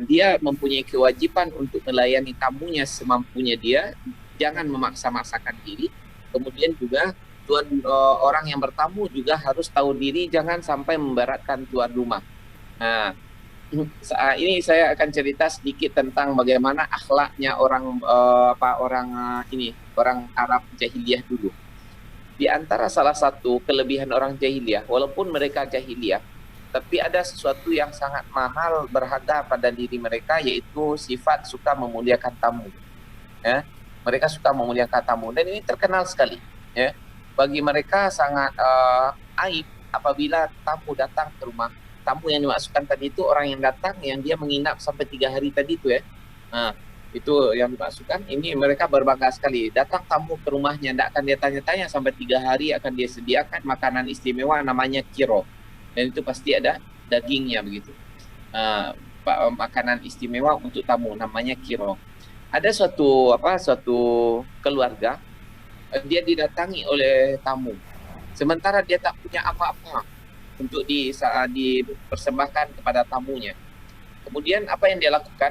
Dia mempunyai kewajiban untuk melayani tamunya semampunya dia, jangan memaksa-maksakan diri. Kemudian juga orang yang bertamu juga harus tahu diri, jangan sampai memberatkan tuan rumah. Nah, ini saya akan cerita sedikit tentang bagaimana akhlaknya orang Arab jahiliyah dulu. Di antara salah satu kelebihan orang jahiliyah, walaupun mereka jahiliyah, tapi ada sesuatu yang sangat mahal berharga pada diri mereka, yaitu sifat suka memuliakan tamu. Ya, mereka suka memuliakan tamu, dan ini terkenal sekali. Ya, bagi mereka sangat aib apabila tamu datang ke rumah. Tamu yang dimaksudkan tadi itu orang yang datang yang dia menginap sampai 3 hari tadi itu ya. Nah, itu yang dimaksudkan. Ini mereka berbangga sekali. Datang tamu ke rumahnya, tidak akan dia tanya-tanya, sampai 3 hari akan dia sediakan makanan istimewa namanya kiro. Dan itu pasti ada dagingnya begitu. Makanan istimewa untuk tamu namanya kiro. Ada suatu keluarga, dia didatangi oleh tamu. Sementara dia tak punya apa-apa untuk dipersembahkan kepada tamunya. Kemudian apa yang dia lakukan?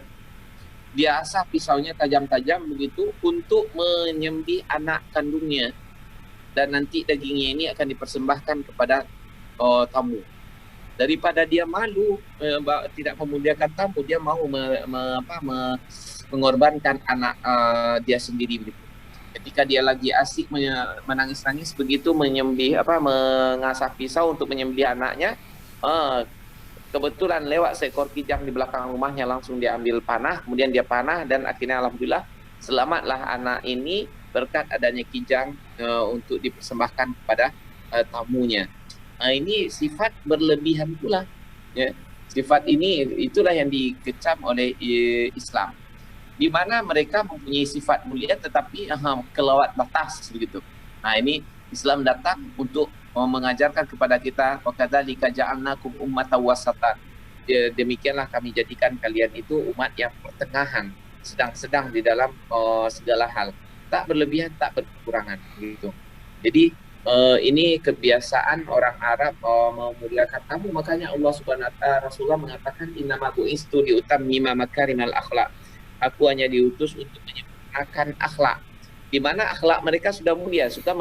Dia asah pisaunya tajam-tajam begitu untuk menyembelih anak kandungnya, dan nanti dagingnya ini akan dipersembahkan kepada tamu. Daripada dia malu tidak memuliakan tamu, dia mau mengorbankan anak dia sendiri begitu. Ketika dia lagi asik menangis-nangis begitu mengasah pisau untuk menyembelih anaknya, kebetulan lewat seekor kijang di belakang rumahnya, langsung dia ambil panah, kemudian dia panah, dan akhirnya alhamdulillah selamatlah anak ini berkat adanya kijang untuk dipersembahkan kepada tamunya. Ini sifat berlebihan pula, ya. Sifat ini itulah yang dikecam oleh Islam, di mana mereka mempunyai sifat mulia tetapi kelewat batas begitu. Nah, ini Islam datang untuk mengajarkan kepada kita, wa kadzalika ja'alnakum ummatan wasatan. Demikianlah kami jadikan kalian itu umat yang pertengahan, sedang-sedang di dalam segala hal, tak berlebihan, tak berkekurangan gitu. Jadi ini kebiasaan orang Arab memuliakan tamu. Makanya Allah Subhanahu wa taala, Rasulullah mengatakan innama bu'istu liutammima makarimal akhlak. Aku hanya diutus untuk menyempurnakan akhlak. Di mana akhlak mereka sudah mulia, suka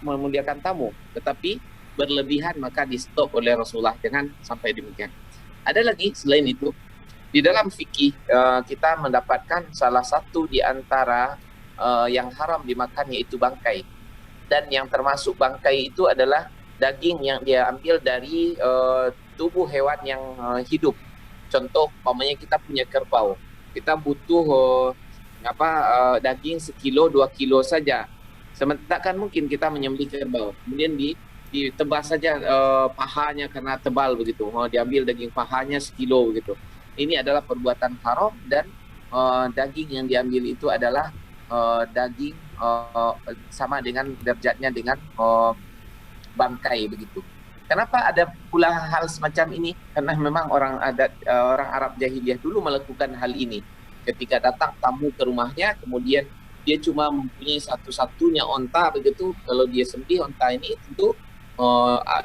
memuliakan tamu, tetapi berlebihan maka di stop oleh Rasulullah, jangan sampai demikian. Ada lagi selain itu, di dalam fikih kita mendapatkan salah satu di antara yang haram dimakan, yaitu bangkai. Dan yang termasuk bangkai itu adalah daging yang dia ambil dari tubuh hewan yang hidup. Contoh, umpamanya kita punya kerbau, kita butuh daging 1 kilo 2 kilo saja. Sementara kan mungkin kita menyembelih kerbau, kemudian ditebas saja pahanya karena tebal begitu. Diambil daging pahanya 1 kilo begitu. Ini adalah perbuatan haram, dan daging yang diambil itu adalah daging sama dengan derajatnya dengan bangkai begitu. Kenapa ada pula hal semacam ini? Karena memang orang Arab jahiliyah dulu melakukan hal ini. Ketika datang tamu ke rumahnya, kemudian dia cuma mempunyai satu-satunya onta begitu. Kalau dia sembelih onta ini, tentu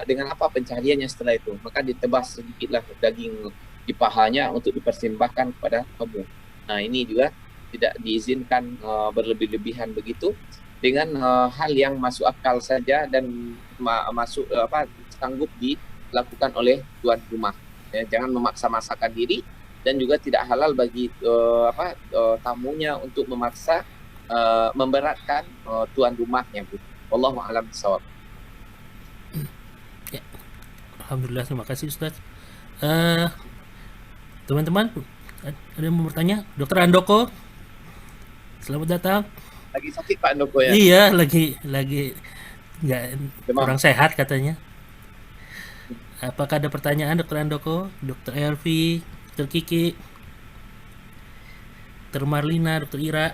dengan apa pencariannya setelah itu? Maka ditebas sedikitlah daging di pahanya untuk dipersembahkan kepada tamu. Nah, ini juga tidak diizinkan berlebih-lebihan begitu, dengan hal yang masuk akal saja dan sanggup dilakukan oleh tuan rumah. Ya, jangan memaksa-maksakan diri, dan juga tidak halal bagi tamunya untuk memaksa memberatkan tuan rumahnya. Wallahu a'lam bishawab. Ya, alhamdulillah, terima kasih Ustaz. Teman-teman, ada yang mau bertanya? Dokter Andoko, selamat datang. Lagi sakit Pak Andoko ya? Iya, lagi nggak kurang Demam. sehat katanya. Apakah ada pertanyaan Dokter Andoko, Dokter Elvi, Dokter Kiki, Dokter Marlina, Dokter Ira,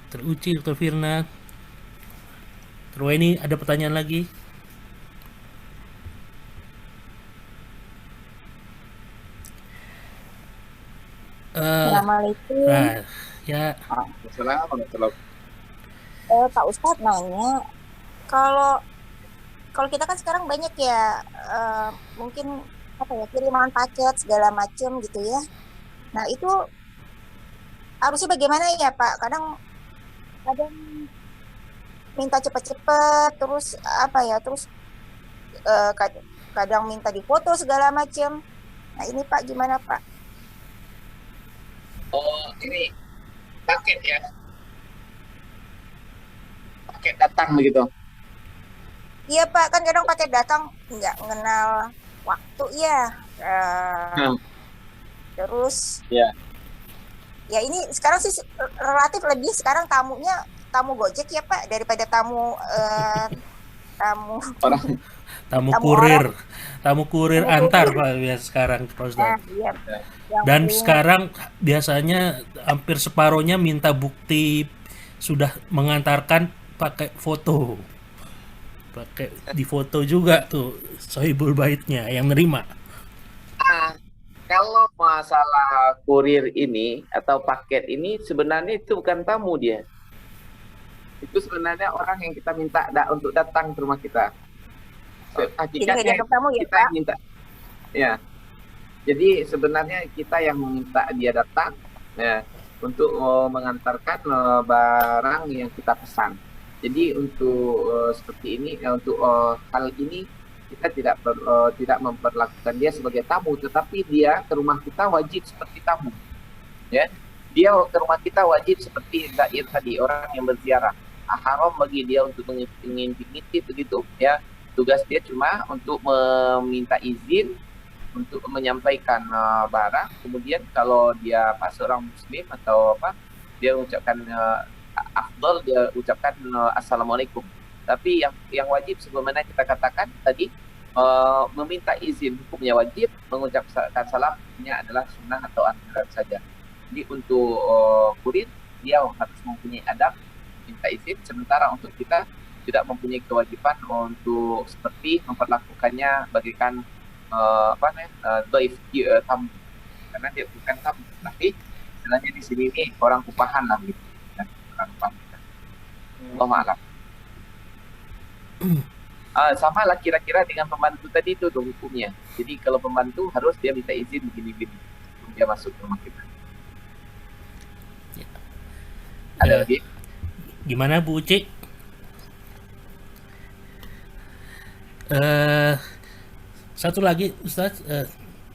Dokter Uci, Dokter Firna, Dokter Weni, ada pertanyaan lagi? Assalamualaikum. Nah, ya. Assalamualaikum. Pak Ustadz nanya, kalau kita kan sekarang banyak ya, mungkin apa ya, kiriman paket segala macam gitu ya. Nah, itu harusnya bagaimana ya, Pak? Kadang kadang minta cepet-cepet, terus apa ya, terus kadang minta difoto segala macam. Nah, ini Pak gimana, Pak? Oh, ini paket ya, paket datang begitu. Iya, Pak, kan kadang paket datang nggak mengenal waktu ya. Hmm, Terus ya. ya ini sekarang sih relatif lebih sekarang tamunya tamu Gojek ya, Pak, daripada tamu Orang Tamu tamu orang, kurir, tamu kurir tamu antar kurir. Pak ya sekarang Pak Nah, Ustadz. iya, yang Dan punya. sekarang biasanya hampir separohnya minta bukti sudah mengantarkan pakai foto. Pakai di foto juga tuh Sohibul Baitnya yang nerima. ah, kalau masalah kurir ini atau paket ini sebenarnya itu bukan tamu dia. Itu sebenarnya orang yang kita minta untuk datang ke rumah kita. Jadi nggak Hakikatnya dianggap tamu ya, kita Pak? yang minta. Ya, jadi sebenarnya kita yang meminta dia datang ya, untuk mengantarkan barang yang kita pesan. Jadi untuk seperti ini, untuk hal ini kita tidak memperlakukan dia sebagai tamu, tetapi dia ke rumah kita wajib seperti tamu. Ya, dia ke rumah kita wajib seperti Zaid tadi, orang yang berziarah. Haram bagi dia untuk mengintip begitu ya. Tugas dia cuma untuk meminta izin untuk menyampaikan barang. Kemudian kalau dia pas seorang muslim atau apa, dia ucapkan afdal, dia ucapkan assalamualaikum. Tapi yang wajib sebagaimana kita katakan tadi, meminta izin hukumnya wajib, mengucapkan salamnya adalah sunnah atau anjuran saja. Jadi untuk kurir dia harus mempunyai adab minta izin, sementara untuk kita tidak mempunyai kewajiban untuk seperti memperlakukannya bagaikan doif tamu, karena dia bukan tamu, tapi istilahnya di sini ini orang upahan lah gitu, ya, orang upahan. Allah alam. Sama lah kira-kira dengan pembantu tadi itu tuh hukumnya. Jadi kalau pembantu harus dia minta izin begini-begini sebelum dia masuk ke rumah kita. Ada Eh, lagi? Gimana Bu Uci? Eh, Satu lagi Ustaz,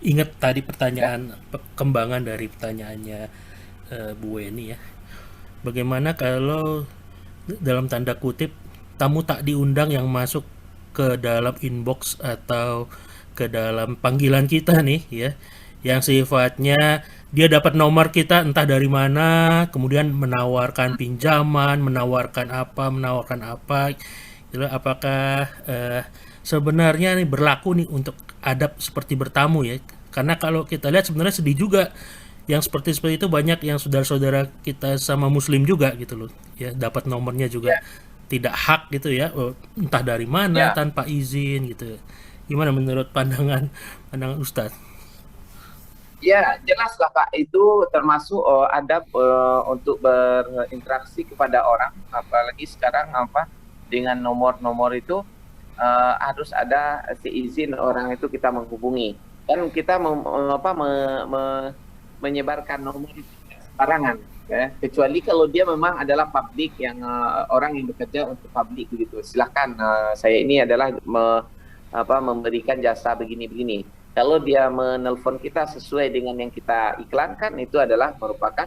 ingat tadi Ya. pertanyaan perkembangan dari pertanyaannya Bu Weni ya. Bagaimana kalau dalam tanda kutip tamu tak diundang yang masuk ke dalam inbox atau ke dalam panggilan kita nih ya, yang sifatnya dia dapat nomor kita entah dari mana, kemudian menawarkan pinjaman, menawarkan apa, gitu. Apakah sebenarnya nih berlaku nih untuk adab seperti bertamu ya? Karena kalau kita lihat sebenarnya sedih juga yang seperti itu, banyak yang saudara-saudara kita sama muslim juga gitu loh ya, dapat nomornya juga Ya. tidak hak gitu ya, entah dari mana Ya. tanpa izin gitu. Gimana menurut pandangan Ustadz? Ya, jelas lah Pak, itu termasuk adab untuk berinteraksi kepada orang, apalagi sekarang apa dengan nomor-nomor itu harus ada seizin orang itu kita menghubungi. Kan kita menyebarkan nomor itu sembarangan, ya. Kecuali kalau dia memang adalah publik yang orang yang bekerja untuk publik begitu. Silahkan saya ini adalah memberikan jasa begini-begini. Kalau dia menelpon kita sesuai dengan yang kita iklankan, itu adalah merupakan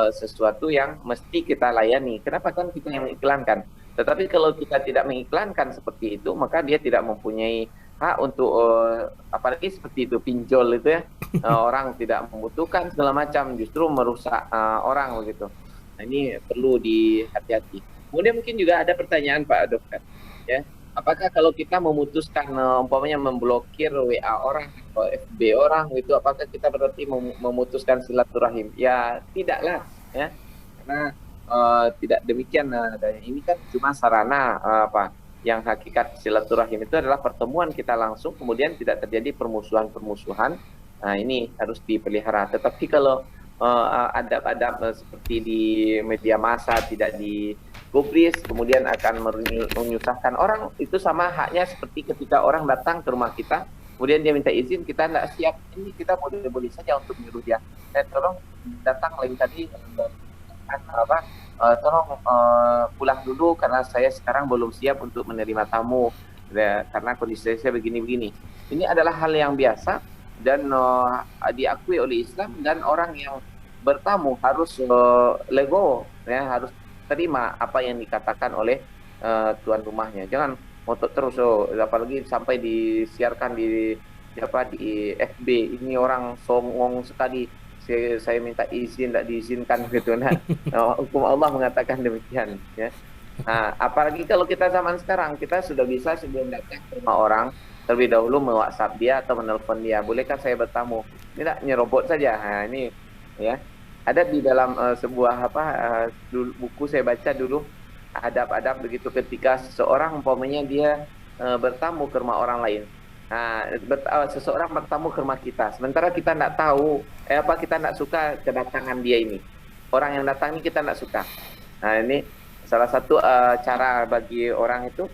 sesuatu yang mesti kita layani. Kenapa kan kita yang mengiklankan? Tetapi kalau kita tidak mengiklankan seperti itu, maka dia tidak mempunyai hak untuk apalagi seperti itu pinjol itu ya. Orang tidak membutuhkan segala macam, justru merusak orang begitu. Nah, ini perlu dihati-hati. Kemudian mungkin juga ada pertanyaan Pak Dokter, ya. Apakah kalau kita memutuskan umpamanya memblokir WA orang atau FB orang itu, apakah kita berarti memutuskan silaturahim? Ya tidaklah, ya, karena tidak demikian. Dan ini kan cuma sarana yang hakikat silaturahim itu adalah pertemuan kita langsung, kemudian tidak terjadi permusuhan-permusuhan. Nah, ini harus dipelihara. Tetapi kalau adab-adab seperti di media massa tidak digubris, kemudian akan menyusahkan orang, itu sama haknya seperti ketika orang datang ke rumah kita kemudian dia minta izin, kita nggak siap, ini kita boleh saja untuk menyuruh dia, tolong datang lain tadi, tolong pulang dulu karena saya sekarang belum siap untuk menerima tamu karena kondisi saya begini-begini. Ini adalah hal yang biasa dan diakui oleh Islam, dan orang yang bertamu harus legowo, ya, harus terima apa yang dikatakan oleh tuan rumahnya. Jangan ngotot terus, apalagi sampai disiarkan di FB, ini orang songong sekali, saya minta izin tidak diizinkan gitu. Nah, hukum Allah mengatakan demikian, ya. Nah, apalagi kalau kita zaman sekarang, kita sudah bisa sebelum datang ke rumah orang terlebih dahulu me-WhatsApp dia atau menelpon dia, bolehkah saya bertamu? Tidak nyerobot saja. Nah, ini ya ada di dalam sebuah buku saya baca dulu, adab-adab begitu ketika seseorang umpamanya dia bertamu ke rumah orang lain. Nah, seseorang bertamu ke rumah kita, sementara kita tidak tahu kita tidak suka kedatangan dia ini. Orang yang datang ini kita tidak suka. Nah, ini salah satu cara bagi orang itu,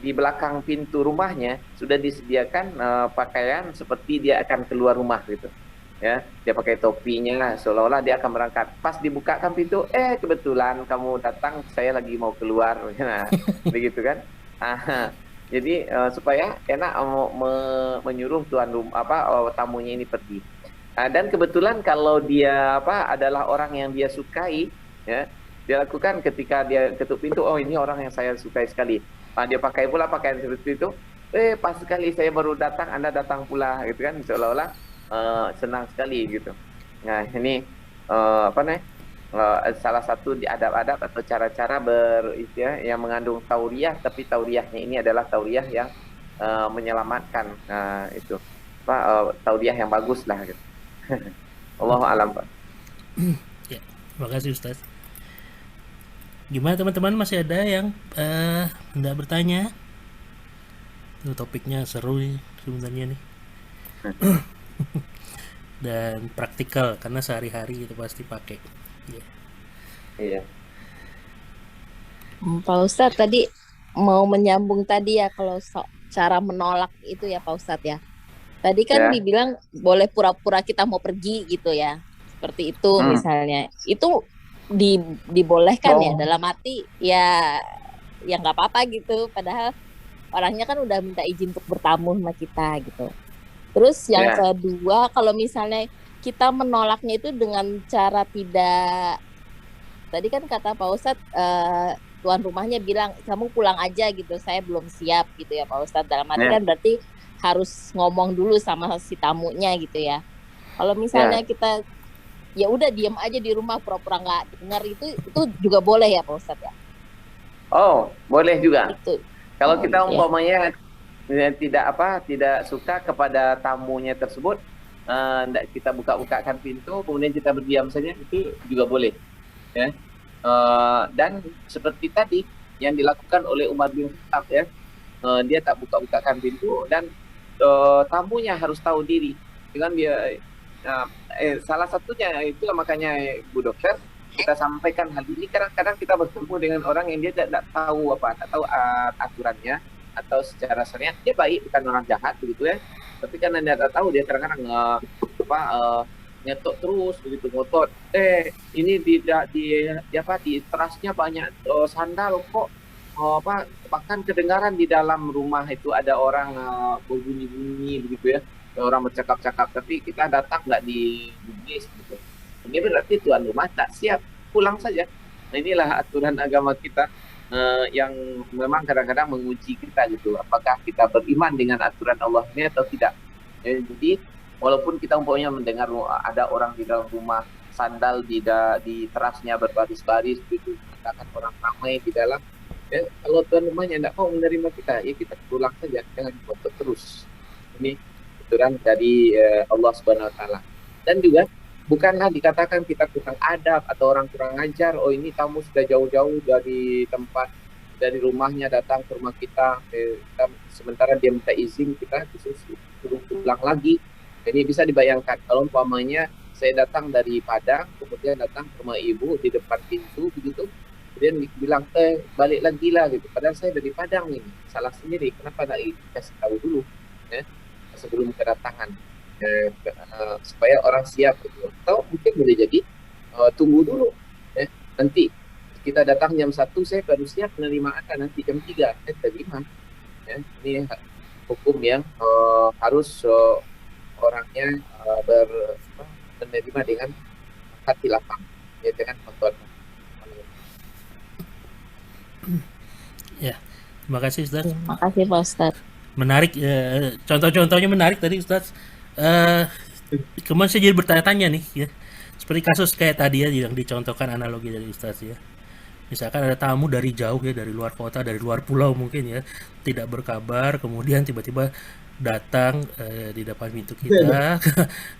di belakang pintu rumahnya sudah disediakan pakaian seperti dia akan keluar rumah gitu. Ya, dia pakai topinya seolah-olah dia akan berangkat. Pas dibukakan pintu, kebetulan kamu datang, saya lagi mau keluar. Nah, begitu kan? Jadi supaya enak menyuruh tuan rumah tamunya ini pergi. Dan kebetulan kalau dia adalah orang yang dia sukai, ya, dia lakukan ketika dia ketuk pintu, oh ini orang yang saya sukai sekali. Dia pakai pula pakaian seperti itu. Pas sekali saya baru datang, Anda datang pula, gitu kan? Seolah-olah senang sekali gitu. Nah, ini salah satu di adab-adab atau cara-cara yang mengandung tauriah, tapi tauriahnya ini adalah tauriah yang menyelamatkan, itu tauriah yang bagus lah gitu. Allahu a'lam, Pak. Ya, terima kasih Ustaz. Gimana teman-teman, masih ada yang hendak bertanya? Itu topiknya seru nih sebenarnya nih. Dan praktikal karena sehari-hari itu pasti pakai. Iya. Pak Ustadz tadi mau menyambung tadi ya, kalau cara menolak itu ya Pak Ustadz ya. Tadi kan dibilang boleh pura-pura kita mau pergi gitu ya. Seperti itu misalnya. Itu dibolehkan ya, dalam arti ya nggak apa-apa gitu, padahal orangnya kan udah minta izin untuk bertamu sama kita gitu. Terus yang kedua, kalau misalnya kita menolaknya itu dengan cara tidak, tadi kan kata Pak Ustadz tuan rumahnya bilang kamu pulang aja gitu, saya belum siap gitu ya Pak Ustadz, dalam arti kan berarti harus ngomong dulu sama si tamunya gitu ya. Kalau misalnya kita ya udah diam aja di rumah pura-pura nggak dengar, itu juga boleh ya Pak Ustadz ya? Oh, boleh juga. Itu. Kalau kita umpamanya tidak suka kepada tamunya tersebut, kita buka-bukakan pintu, kemudian kita berdiam saja, itu juga boleh. Ya. Dan seperti tadi yang dilakukan oleh Umar bin Khattab, ya, dia tak buka-bukakan pintu dan tamunya harus tahu diri. Dengan dia salah satunya itulah makanya Bu Dokter, kita sampaikan hal ini. Kadang-kadang kita bertemu dengan orang yang dia tidak tahu aturannya atau secara syariat dia baik, bukan orang jahat begitu ya, tapi karena dia tidak tahu, dia kadang-kadang nyetok terus begitu, ngotot. Ini di terasnya banyak sandal kok, bahkan kedengaran di dalam rumah itu ada orang berbunyi-bunyi begitu ya, orang bercakap-cakap, tapi kita datang nggak digubris gitu. Ini berarti tuan rumah tak siap, pulang saja. Nah, inilah aturan agama kita yang memang kadang-kadang menguji kita gitu, apakah kita beriman dengan aturan Allah ini atau tidak. Jadi walaupun kita umpamanya mendengar ada orang di dalam rumah, sandal di terasnya berbaris-baris gitu, katakan orang ramai di dalam, kalau tuan rumahnya tidak mau menerima kita, ya kita pulang saja, jangan ngotot terus. Ini aturan dari Allah Subhanahu Wa Taala. Dan juga bukanlah dikatakan kita kurang adab atau orang kurang ajar. Oh, ini tamu sudah jauh-jauh dari tempat, dari rumahnya datang ke rumah kita, sementara dia minta izin, kita suruh pulang lagi. Jadi bisa dibayangkan kalau umpamanya saya datang dari Padang, kemudian datang ke rumah ibu di depan pintu begitu, kemudian bilang balik lagi lah gitu. Padahal saya dari Padang ini, salah sendiri. Kenapa tidak dikasih tahu dulu? sebelum kedatangan, supaya orang siap gitu. Atau mungkin boleh jadi tunggu dulu, nanti kita datang jam 1, saya baru siap menerima Anda, nanti jam 3 saya terima. Ini hukum yang harus orangnya menerima dengan hati lapang, ya, dengan bantuan. Ya, terima kasih Ustaz. Terima kasih Pak Ustadz. Menarik, contoh-contohnya menarik tadi Ustaz. Kemudian saya jadi bertanya-tanya nih ya, seperti kasus kayak tadi ya yang dicontohkan analogi dari Ustaz ya. Misalkan ada tamu dari jauh ya, dari luar kota, dari luar pulau mungkin ya, tidak berkabar, kemudian tiba-tiba datang di depan pintu kita,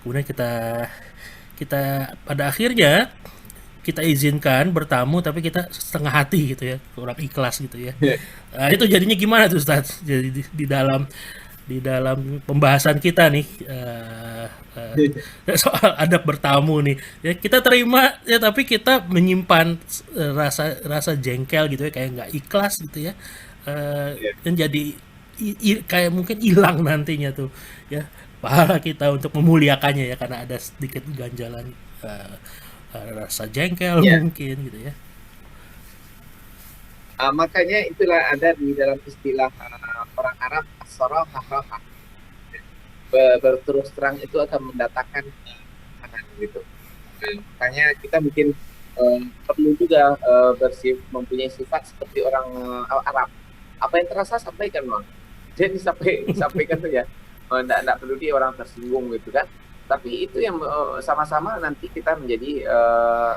kemudian kita pada akhirnya kita izinkan bertamu, tapi kita setengah hati gitu ya, kurang ikhlas gitu ya. Nah, itu jadinya gimana tuh Ustaz? Jadi di dalam pembahasan kita nih soal adab bertamu nih ya, kita terima ya, tapi kita menyimpan rasa jengkel gitu ya, kayak nggak ikhlas gitu ya, dan jadi kayak mungkin hilang nantinya tuh ya pahala kita untuk memuliakannya ya, karena ada sedikit ganjalan rasa jengkel mungkin gitu ya. Makanya itulah ada di dalam istilah orang Arab as-sarahah, berterus terang itu akan mendatangkan kemenangan gitu. Makanya kita mungkin perlu juga mempunyai sifat seperti orang Arab. Apa yang terasa sampaikan, Bang. Jadi disampaikan saja. Enggak perlu dia orang tersinggung gitu kan. Tapi itu yang sama-sama nanti kita menjadi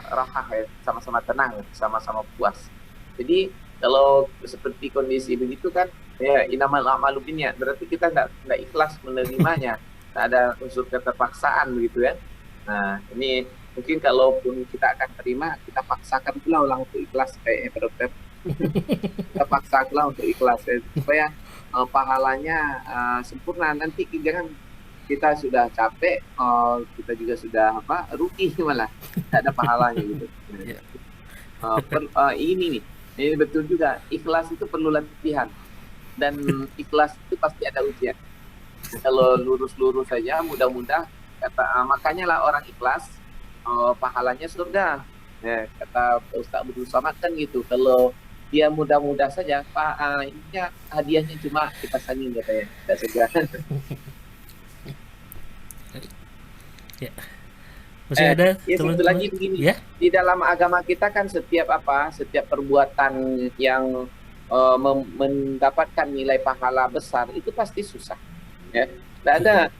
rahah ya, sama-sama tenang, sama-sama puas. Jadi kalau seperti kondisi begitu kan, ya inamal a'malu binniyat, berarti kita nggak ikhlas menerimanya, nggak ada unsur keterpaksaan begitu ya. Nah ini mungkin kalaupun kita akan terima, kita paksakan pula ulang untuk ikhlas kayak dokter. Kita paksakan untuk ikhlas ya, supaya pahalanya sempurna. Nanti jangan kita sudah capek, kita juga sudah rugi malah nggak ada pahalanya gitu. Ini betul juga, ikhlas itu perlu latihan, dan ikhlas itu pasti ada ujian. Kalau lurus-lurus saja mudah-mudah, makanya lah orang ikhlas pahalanya surga ya, kata Ustaz Abdul Somad kan gitu. Kalau dia mudah-mudah saja, ininya hadiahnya cuma kita sangin katanya, tidak segera. Ya. Masih ada satu lagi begini ya? Di dalam agama kita kan setiap perbuatan yang mendapatkan nilai pahala besar itu pasti susah ya. Tidak ada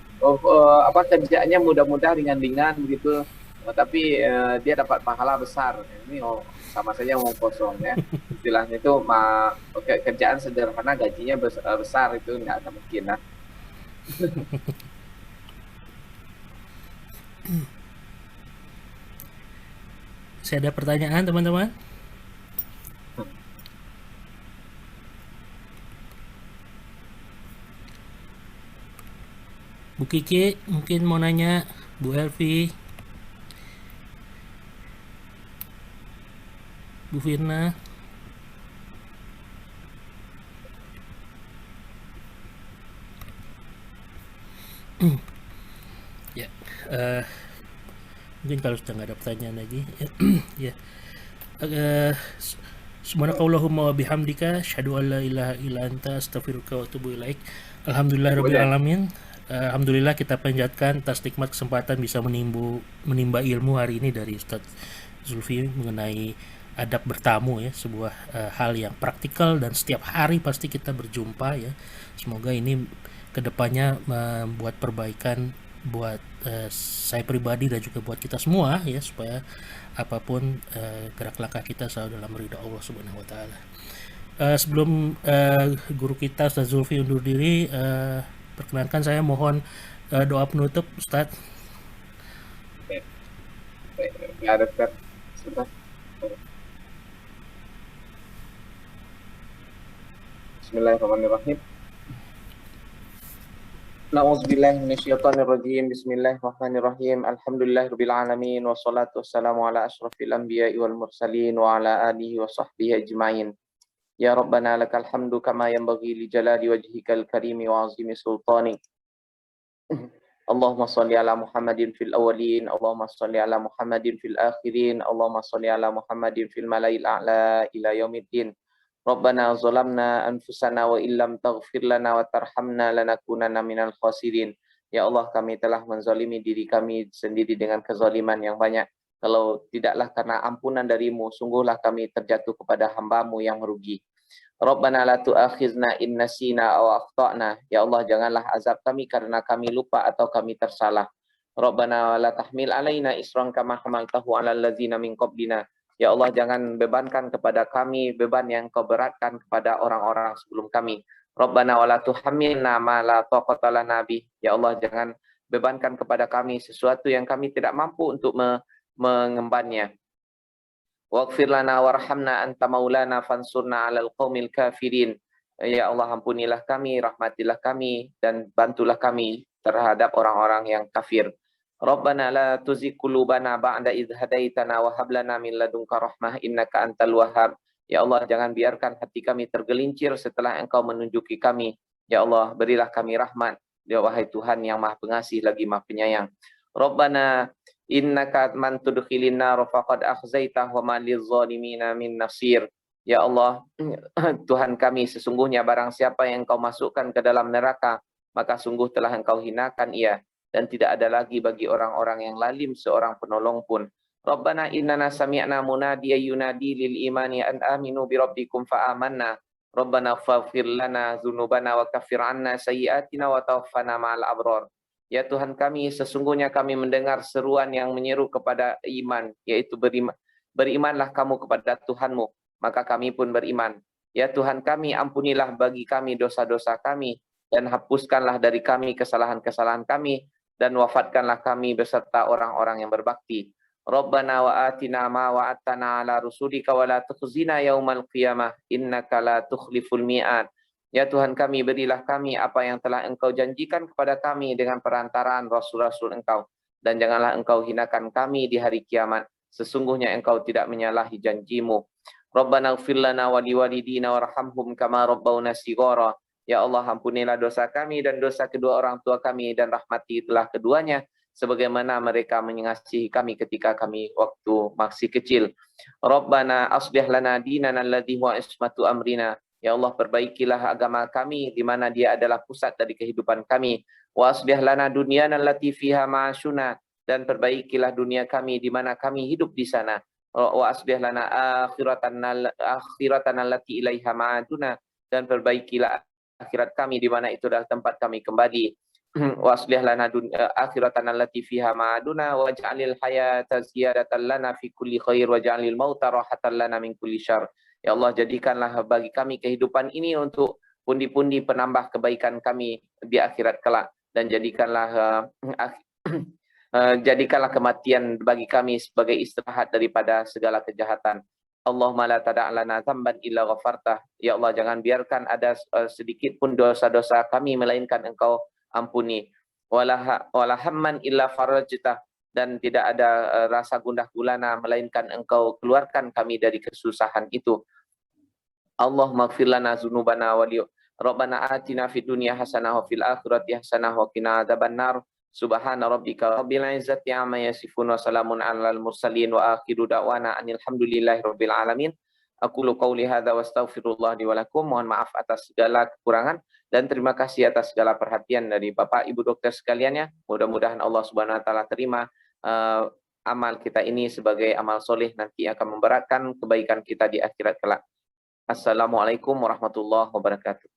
kerjaannya mudah-mudah ringan-ringan begitu, tapi dia dapat pahala besar. Ini sama saja ngomong kosong ya. Istilahnya itu kerjaan sederhana gajinya besar, itu nggak mungkin lah. Saya ada pertanyaan teman-teman. Bu Kiki mungkin mau nanya, Bu Elvi, Bu Firna. Ya, mungkin kalau sudah nggak ada pertanyaan lagi ya. Subhanakallahumma wa bihamdika asyhadu an la ilaha illa anta astaghfiruka wa atubu ilaik. Alhamdulillahirabbil alamin. Alhamdulillah kita panjatkan atas nikmat kesempatan bisa menimba ilmu hari ini dari Ustadz Zulfi mengenai adab bertamu ya, sebuah hal yang praktikal dan setiap hari pasti kita berjumpa ya. Semoga ini kedepannya membuat perbaikan buat saya pribadi dan juga buat kita semua ya, supaya apapun gerak langkah kita selalu dalam ridha Allah Subhanahu wa taala. Sebelum guru kita Ustaz Zulfi undur diri, perkenankan saya mohon doa penutup Ustaz. Bismillahirrahmanirrahim. Na'udzubillahi minasyaitonirrajim. Bismillahirrahmanirrahim. Alhamdulillahirabbil alamin wassalatu wassalamu ala asyrafil anbiya'i wal mursalin wa ala alihi wa sahbihi ajmain. Ya Rabbana lakal hamdu kama yanbaghi li jalali wajhikal karimi wa azimi sultani. Allahumma salli ala Muhammadin fil awwalin, Allahumma salli ala Muhammadin fil akhirin, Allahumma salli ala Muhammadin fil malail a'la ila yaumiddin. Rabbana zalamna anfusana wa illam taghfir lana wa tarhamna lanakunanna minal khasirin. Ya Allah, kami telah menzalimi diri kami sendiri dengan kezaliman yang banyak. Kalau tidaklah karena ampunan darimu, sungguhlah kami terjatuh kepada hamba-Mu yang merugi. Rabbana la tu'akhizna in nasina aw akhtana. Ya Allah, janganlah azab kami karena kami lupa atau kami tersalah. Rabbana la tahmil alaina isran kama hamaltahu 'alal ladzina min qablina. Ya Allah, jangan bebankan kepada kami beban yang Kau beratkan kepada orang-orang sebelum kami. Rabbana wa la tuhammilna ma la taqata lana bih. Ya Allah, jangan bebankan kepada kami sesuatu yang kami tidak mampu untuk mengembannya. Waghfir lana warhamna anta maulana fansurna 'alal qaumil kafirin. Ya Allah, ampunilah kami, rahmatilah kami, dan bantulah kami terhadap orang-orang yang kafir. Rabbana la tuzigh qulubana ba'da idh hadaitana wa hab lana min ladunka rahmah innaka antal wahhab. Ya Allah, jangan biarkan hati kami tergelincir setelah Engkau menunjuki kami. Ya Allah, berilah kami rahmat. Ya wahai Tuhan yang Maha Pengasih lagi Maha Penyayang. Rabbana innaka man tudkhilin nar faqad akhzaitah wa man lizzalimina min nasir. Ya Allah, Tuhan kami, sesungguhnya barang siapa yang Engkau masukkan ke dalam neraka, maka sungguh telah Engkau hinakan ia, dan tidak ada lagi bagi orang-orang yang lalim seorang penolong pun. Rabbana innana sami'na munadiyan yunadi lil imani an aminu bi rabbikum fa amanna. Rabbana faghfir lana dzunubana wa kaffir 'anna sayyi'atina wa tawaffana ma'al abrar. Ya Tuhan kami, sesungguhnya kami mendengar seruan yang menyeru kepada iman, yaitu berimanlah kamu kepada Tuhanmu, maka kami pun beriman. Ya Tuhan kami, ampunilah bagi kami dosa-dosa kami, dan hapuskanlah dari kami kesalahan-kesalahan kami, dan wafatkanlah kami beserta orang-orang yang berbakti. Rabbana wa atina ma wa'adtana ala rusulika wa la tukhzina yaumal qiyamah innaka la tukhliful mi'ad. Ya Tuhan kami, berilah kami apa yang telah Engkau janjikan kepada kami dengan perantaraan Rasul-Rasul Engkau. Dan janganlah Engkau hinakan kami di hari kiamat. Sesungguhnya Engkau tidak menyalahi janjimu. Rabbana ighfir lana wa liwalidina warhamhum kama rabbawna shighara. Ya Allah, ampunilah dosa kami dan dosa kedua orang tua kami, dan rahmatilah keduanya sebagaimana mereka mengasihi kami ketika kami waktu masih kecil. Rabbana aslih lana dinana alladhi huwa ismatu amrina. Ya Allah, perbaikilah agama kami di mana dia adalah pusat dari kehidupan kami. Wa aslih lana dunyana allati fiha ma'ashuna, dan perbaikilah dunia kami di mana kami hidup di sana. Wa aslih lana akhiratana allati ilaiha ma'aduna, dan perbaikilah akhirat kami di mana itu adalah tempat kami kembali. Wa aslih lana akhiratana allati fiha ma'aduna waj'alil hayata ziyadatan lana fi kulli khair waj'alil mauta rahatan lana min kulli syarr. Ya Allah, jadikanlah bagi kami kehidupan ini untuk pundi-pundi penambah kebaikan kami di akhirat kelak, dan jadikanlah kematian bagi kami sebagai istirahat daripada segala kejahatan. Allahumma la tada'lana dzamban illa ghafartah. Ya Allah, jangan biarkan ada sedikit pun dosa-dosa kami melainkan Engkau ampuni. Wala hamman illa farajtah, dan tidak ada rasa gundah gulana melainkan Engkau keluarkan kami dari kesusahan itu. Allahumma ighfir lana dzunubana wa Rabbana atina fid dunya hasanah wa fil akhirati hasanah wa qina adzabannar. Subhana rabbika rabbil izzati amma yasifun wa salamun alal mursalin wa akhiru da'wana anil hamdulillahi rabbil alamin. Aqulu qouli hadza wa astaghfirullah li wa lakum. Mohon maaf atas segala kekurangan dan terima kasih atas segala perhatian dari Bapak Ibu dokter sekalian ya. Mudah-mudahan Allah Subhanahu wa taala terima amal kita ini sebagai amal soleh, nanti akan memberatkan kebaikan kita di akhirat kelak. Assalamualaikum warahmatullahi wabarakatuh.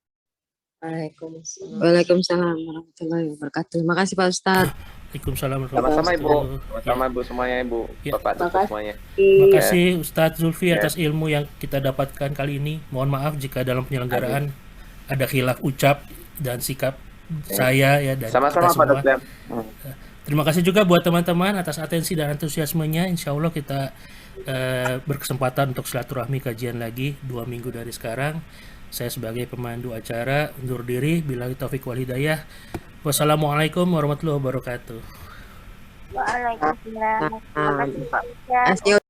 Waalaikumsalam warahmatullahi wabarakatuh. Terima kasih Pak Ustadz. Waalaikumsalam Sama-sama Ibu. warahmatullahi Sama Ibu semuanya Ibu. Ya. Bapak Dokter semuanya. Terima kasih Ustadz Zulfi atas ilmu yang kita dapatkan kali ini. Mohon maaf jika dalam penyelenggaraan ada khilaf ucap dan sikap saya ya dan Sama-sama kita Pak semua. Dokter. Terima kasih juga buat teman-teman atas atensi dan antusiasmenya. Insya Allah kita berkesempatan untuk silaturahmi kajian lagi 2 minggu dari sekarang. Saya sebagai pemandu acara undur diri. Billahi taufik wal hidayah. Wassalamualaikum warahmatullahi wabarakatuh. Waalaikumsalam. Terima kasih Pak Ustadz. Terima kasih